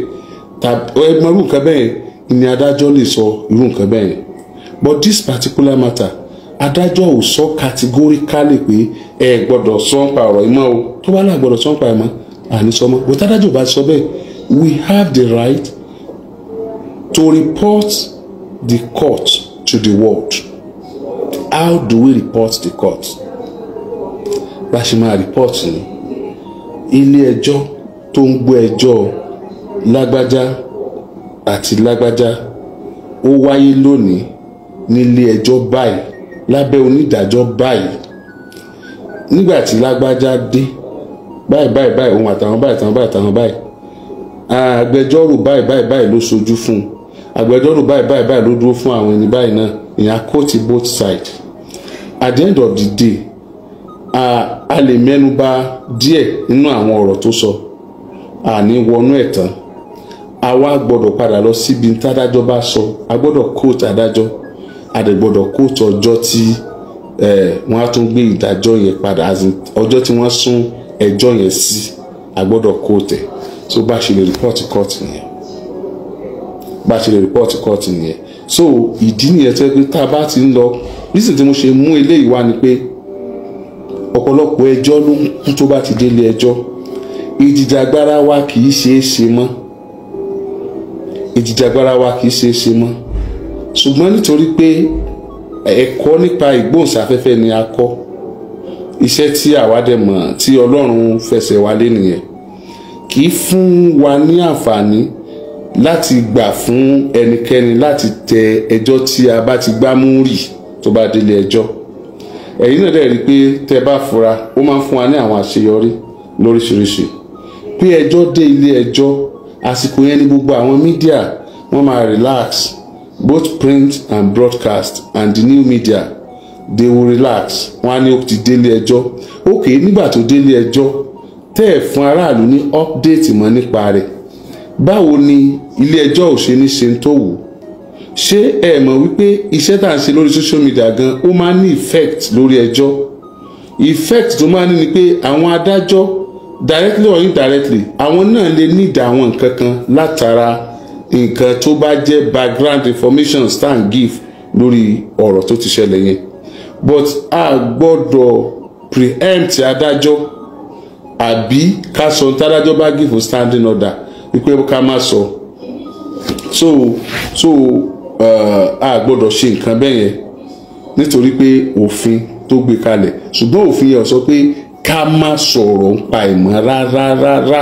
tàbí ẹgbẹ́ irú nǹkan bẹ́ẹ̀ ni adájọ́ lè sọ irú nǹkan bẹ́ẹ̀. but this particular matter adájọ́ ò sọ categorically pé ẹ gbọ́dọ̀ sọ ń pa ọ̀rọ̀ ìmọ̀ o tó bá náà gbọ́dọ̀ sọ ń pa ìmọ̀ àní sọmọ but adájọ́ bá sọ bẹ́ẹ̀ we have the right to report the court to the world. How do we report the court? bá ṣe máa report ni ilé ẹjọ́ tó ń gbọ́ ẹjọ́ lágbájá àti lágbájá ó wáyé lónìí nílé ẹjọ́ báyìí lábẹ́ onídàájọ́ báyìí nígbà tí lágbájá dé báyìí òun àtàwọn báyìí agbẹjọ́rò báyìí ló ṣojú fún agbẹjọ́rò báyìí ló dúró fún àwọn ẹni báyìí náà ìyẹn quote both sides. At the end of the day a lè mẹ́nubà díẹ̀ nínú àwọn ọ̀rọ̀ tó sọ àní wọnú ẹ̀ tán a wá gbọ́dọ̀ padà lọ síbi tádájọ́ bá sọ a gbọ́dọ̀ quote adájọ́ a dẹ̀ gbọ́dọ̀ quote ọjọ́ tí wọ́n á tún gbé ìdájọ́ yẹn padà ọjọ́ tí wọ́n sún ẹjọ́ yẹn sí a gbọ́dọ̀ quote ẹ̀ so bá ṣe lè report court nìyẹn so ìdí nìyẹn tó yẹ pé tá a bá ti ń lọ nísìnyí tí mo ṣe mú eléyìí wá ni pé ọ̀pọ̀lọpọ̀ ẹjọ́ ló ń kú tó bá ti délé ẹjọ́ ìjìjàgbara wa kì í ṣeé ṣe mọ́ ṣùgbọ́n nítorí pé ẹ̀kọ́ nípa ìgbóhùnsáfẹ́fẹ́ ni a kọ́ iṣẹ́ tí àwa dẹ̀ mọ̀ tí Ọlọ́run fẹsẹ̀ wa lé nìyẹn kì í fún wa ní àǹfààní láti gbà fún ẹnikẹ́ni láti tẹ ẹjọ́ tí a bá ti gbá mú rì tó bá délé ẹjọ́. ẹ̀yin náà dẹ̀ rí i pé tẹ́ bá fura ó máa ń fún wa ní àwọn àṣeyọrí lóríṣiríṣi pé ẹjọ́ dé ilé ẹjọ́ àsìkò yẹn ní gbogbo àwọn mídíà wọ́n máa relax both print and broadcast and the new media they will relax wọ́n á ní ó ti délé ẹjọ́ ok nígbà tó délé ẹjọ́ tẹ́ ẹ̀ fún aráàlú ní update mọ́ nípa rẹ̀ báwo ni ilé ẹjọ́ ò ṣe ní ṣe tó wù ṣé ẹ mọ̀ wípé iṣẹ́ tá à ń ṣe lórí social media gan ó máa ń ní effect lórí ẹjọ́ effect tó máa ń ní ni pé àwọn adájọ́ directly or indirectly àwọn náà lè need àwọn nǹkan kan látara nǹkan tó bá jẹ́ background information tá à ń give lórí ọ̀rọ̀ tó ti ṣẹlẹ̀ yẹn but a gbọ́dọ̀ preempt adájọ́ àbí ká sọ tádájọ́ bá give standing order wípé ká má sọ a gbọ́dọ̀ ṣe nǹkan bẹ́ẹ̀ yẹn nítorí pé òfin tó gbé kalẹ̀, ṣùgbọ́n òfin yẹn sọ pé ká má sọ̀rọ̀ nípa ìmọ̀ rárá.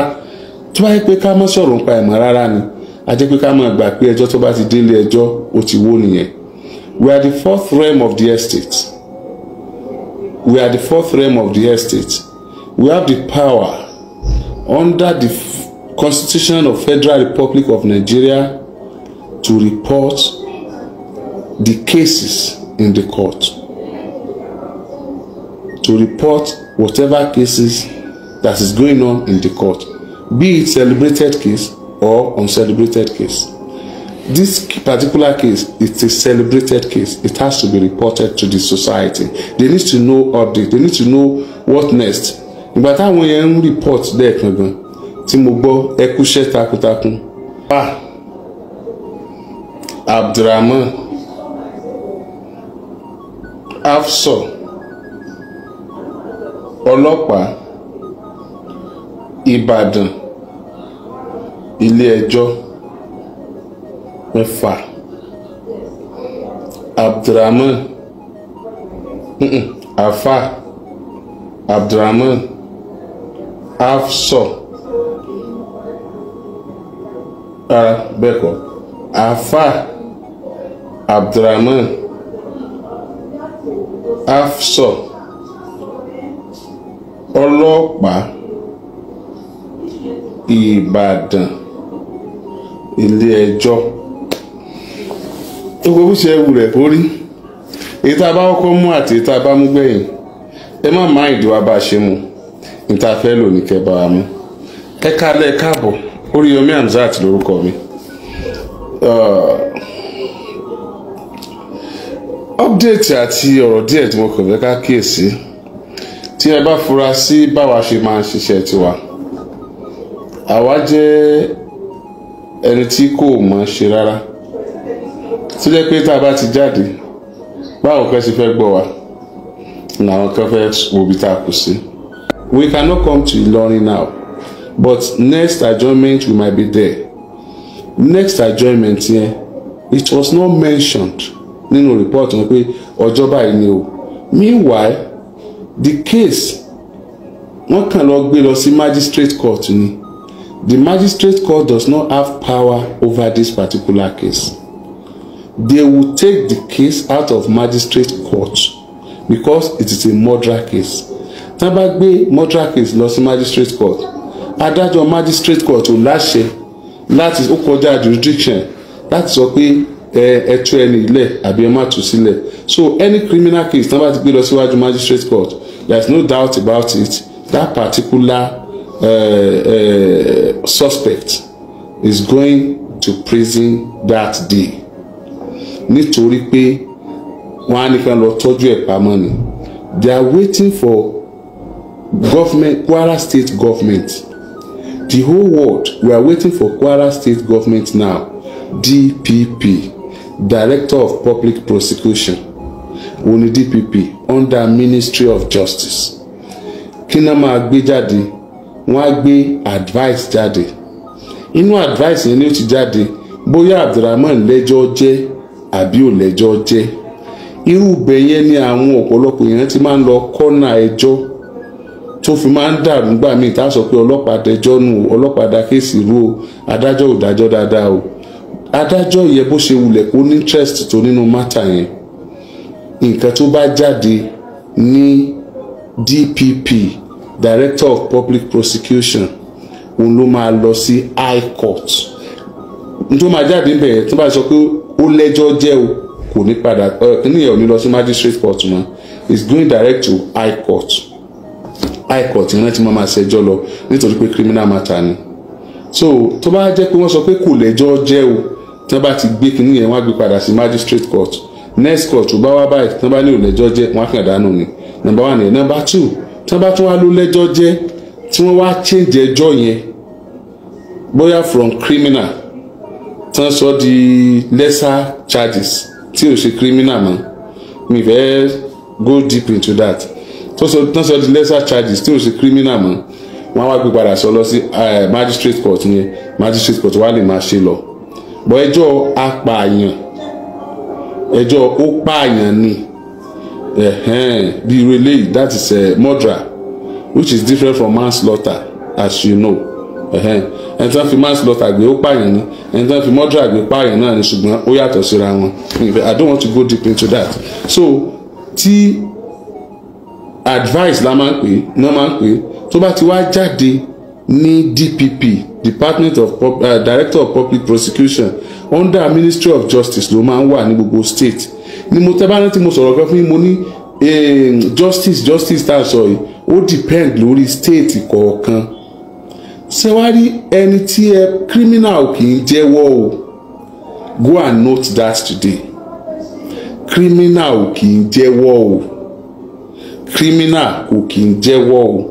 tó bá yẹ pé ká má sọ̀rọ̀ nípa ìmọ̀ rárá ni a jẹ́ pé ká má gbà pé ẹjọ́ tó bá ti délé ẹjọ́ ó ti wó nìyẹn. We are the fourth realm of the estate. We are the fourth realm of the estate. We have the power under the Constitution of Federal Republic of Nigeria to report the cases in the court. To report whatever cases that is going on in the court, be it celebrated case or uncelebrated case. This particular case, it's a celebrated case. It has to be reported to the society. They need to know update. They need to know what next. Ìgbà táwọn yẹn ń report lẹ́ẹ̀kan gan tí mo gbọ́ ẹ kúṣẹ́ takuntakun. Abdulrahman Afso ọlọ́pàá Ìbàdàn ilé ẹjọ́ 6 Abdulrahman Afa Abdulrahman Afso bẹ́ẹ̀ kọ́ Afa Abdulrahman Afso ọlọ́pàá Ìbàdàn ilé ẹjọ́. Gbogbo bó ṣe ẹwù rẹ̀ kó rí èyí tá a bá kọ́kọ́ mú àti èyí tá a bá mú gbẹ̀yìn ẹ má má ìdíwá bá a ṣe mu ní tá a fẹ́ lò ní kẹ́ bá wa mú. Ẹ káalẹ́ káàbọ̀, Oríyọmí Hamzat lórúkọ mi. Update àti ọ̀rọ̀ díẹ̀ tí mo kàn fẹ́ ká kíyèsí. Tí ẹ bá fura sí báwa ṣe máa ń ṣiṣẹ́ tiwa, àwa jẹ́ ẹni tí kò mọ̀ ṣe rárá. Tó jẹ́ pé tá a bá ti jáde báwo kan ṣe fẹ́ gbọ́ wa làwọn kan fẹ́ wo bí tá a kù sí. We cannot come to Ìlọrin now, but next adjournment we might be there. Next adjournment yẹn it was not mentioned nínú report wọn pé ọjọ́ báyìí ni o. Meanwhile the case wọ́n kàn lọ gbé lọ sí magistrate court ni. The magistrate court does not have power over this particular case. They will take the case out of magistrate court because it is a murder case. Tá bá gbé murder case lọ sí magistrate court, adájọ́ magistrate court ò láṣẹ láti ó kọjá jurisdiction láti sọ pé ẹ tú ẹni ilẹ̀ àbí ẹ má tú sílẹ̀. So any criminal case tá bá ti gbé lọ síwájú magistrate court, there is no doubt about it, that particular suspect is going to prison that day. Nítorí pé wọ́n á nìkan lọ tọ́jú ẹ̀ pamọ́ ni. They are waiting for government, Kwara state government. The whole world, we are waiting for Kwara state government now. DPP, Director of Public Prosecution. Òní DPP under Ministry of Justice. Kí náà máa gbé jáde? Wọ́n á gbé advice jáde. Inú advice yẹn ni ó ti jáde bóyá Abdulrahman lẹ́jọ́ jẹ́ àbí ò lẹ́jọ́ jẹ́. Irú ibẹ̀ yẹn ni àwọn ọ̀pọ̀lọpọ̀ èèyàn ti máa ń lọ kọ́nà ẹjọ́ tó fi máa ń dàrú nígbà míì tá a sọ pé ọlọ́pàá dẹjọ́ nù, ọlọ́pàá dá kéèsì rú o, adájọ́ ò dájọ́ dáadáa o. Adájọ́ yẹ bó ṣe wulẹ̀ kó ní interest tó nínú mátà yẹn. Nǹkan tó bá jáde ní DPP, Director of Public Prosecution, òun ló máa lọ sí High Court. Nítorí máa jáde níbẹ̀ tó bá sọ pé ó lẹ́jọ́ jẹ́ o, kò ní padà kíní ẹ̀ ò ní lọ sí magistrate court mọ́, it's going direct to High Court. High Court yẹn ti máa ṣẹjọ́ lọ nítorí pé criminal matter ni. So tó bá jẹ́ pé wọ́n sọ pé kò lẹ́jọ́ jẹ́ o, tí wọ́n bá ti gbé kíní yẹn wọ́n á gbé padà sí magistrate court. Next court tó bá wá báyìí tí wọ́n bá ní ò lẹ́jọ́ jẹ́ wọ́n á kàn dànù ni. Number 1 yẹn. Number 2, tí wọ́n bá tún wá ló lẹ́jọ́ jẹ́ tí wọ́n wá change ẹjọ́ yẹn bóyá from criminal tí wọ́n sọ di lesser charges tí ò ṣe criminal mọ́. Mi fẹ́ go deep into that. Tí wọ́n sọ di lesser charges tí ò ṣe criminal mọ́, wọ́n á wá gbé padà sọ lọ sí magistrate court yẹn. Magistrate court wá lè máa ṣe lọ. bọ́ ẹjọ́ apààyàn, ẹjọ́ ó pààyàn ni bí irú eléyìí, that is murder, which is different from manslaughter, as you know. Ẹni tí wọ́n fi manslaughter gbé ó pààyàn ni, ẹni tí wọ́n fi murder gbé pààyàn náà ni, ṣùgbọ́n ó yàtọ̀ síra wọn. I don't want to go deep into that. So tí advice la máa ń pè náà máa ń pè tó bá ti wá jáde ní DPP, Department of Director of Public Prosecution under Ministry of Justice ló máa ń wà ní gbogbo state. Ni mo tẹ́ bá rántí mo sọ̀rọ̀ kan fún yín, mo ní justice tá a sọ yìí ó depend lórí state kọ̀ọ̀kan. Ṣé wá rí ẹni tí criminal kì í jẹ́wọ́ o, go and note that today. Criminal kì í jẹ́wọ́ o, criminal kò kì í jẹ́wọ́ o.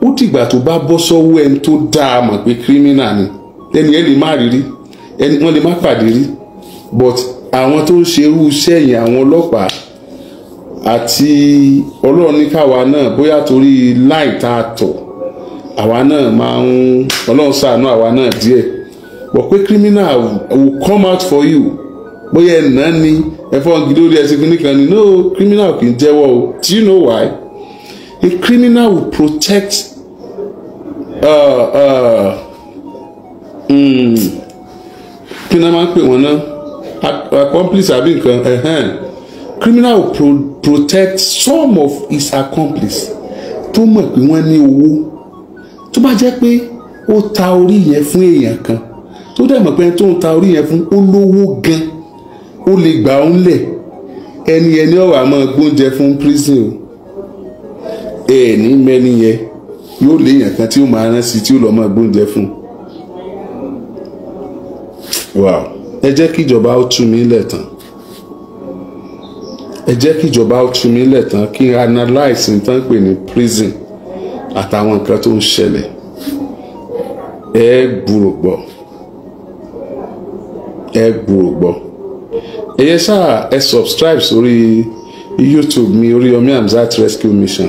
Ó dìgbà tó bá bọ́ sọ́wọ́ ẹni tó dáa mọ̀ pé criminal ni, ẹni ẹ lè má rírí, ẹni wọ́n lè má pàdé rí, but àwọn tó ń ṣerú iṣẹ́ yẹn, àwọn ọlọ́pàá àti Ọlọ́run ní káwa náà bóyá torí láì tá a tọ̀ àwa náà máa ń Ọlọ́run ṣàánú àwa náà díẹ̀, but pé criminal will come out for you bóyá ẹ̀ náà ni ẹ̀fọ́ gidi lórí ẹ̀sìn nìkan ni. No, criminal kì í jẹ́wọ́ o. Do you know why? A criminal will protect kí ni a máa ń pè wọ́n náà, accomplice àbí nǹkan. Criminal will protect some of his accomplice tó mọ̀ pé wọ́n ní owó. Tó bá jẹ́ pé ó ta orí yẹn fún èèyàn kan tó dẹ̀ mọ̀ pé tó ń ta orí yẹn fún ó lówó gan, ó lè gbà ó ńlẹ̀, ẹni ọ̀rọ̀ àmọ́ gbóúnjẹ fún prison o. Ní mẹ́ni yẹn yóò léèyàn kan tí ó máa rán sí tí ó lọ́ máa gbóúnjẹ fún. Wow, ẹ jẹ́ kí ìjọba ó tú mi lẹ̀ tán, ẹ jẹ́ kí ìjọba ó tú mi lẹ̀ tán kí n analyse nǹkan pè ní prison àtàwọn nǹkan tó ń ṣẹlẹ̀. Ẹ gbúrò gbọ́, ẹ yẹ ṣáà ẹ subscribe sórí YouTube mi, Oriyomi Hamzat Rescue Mission.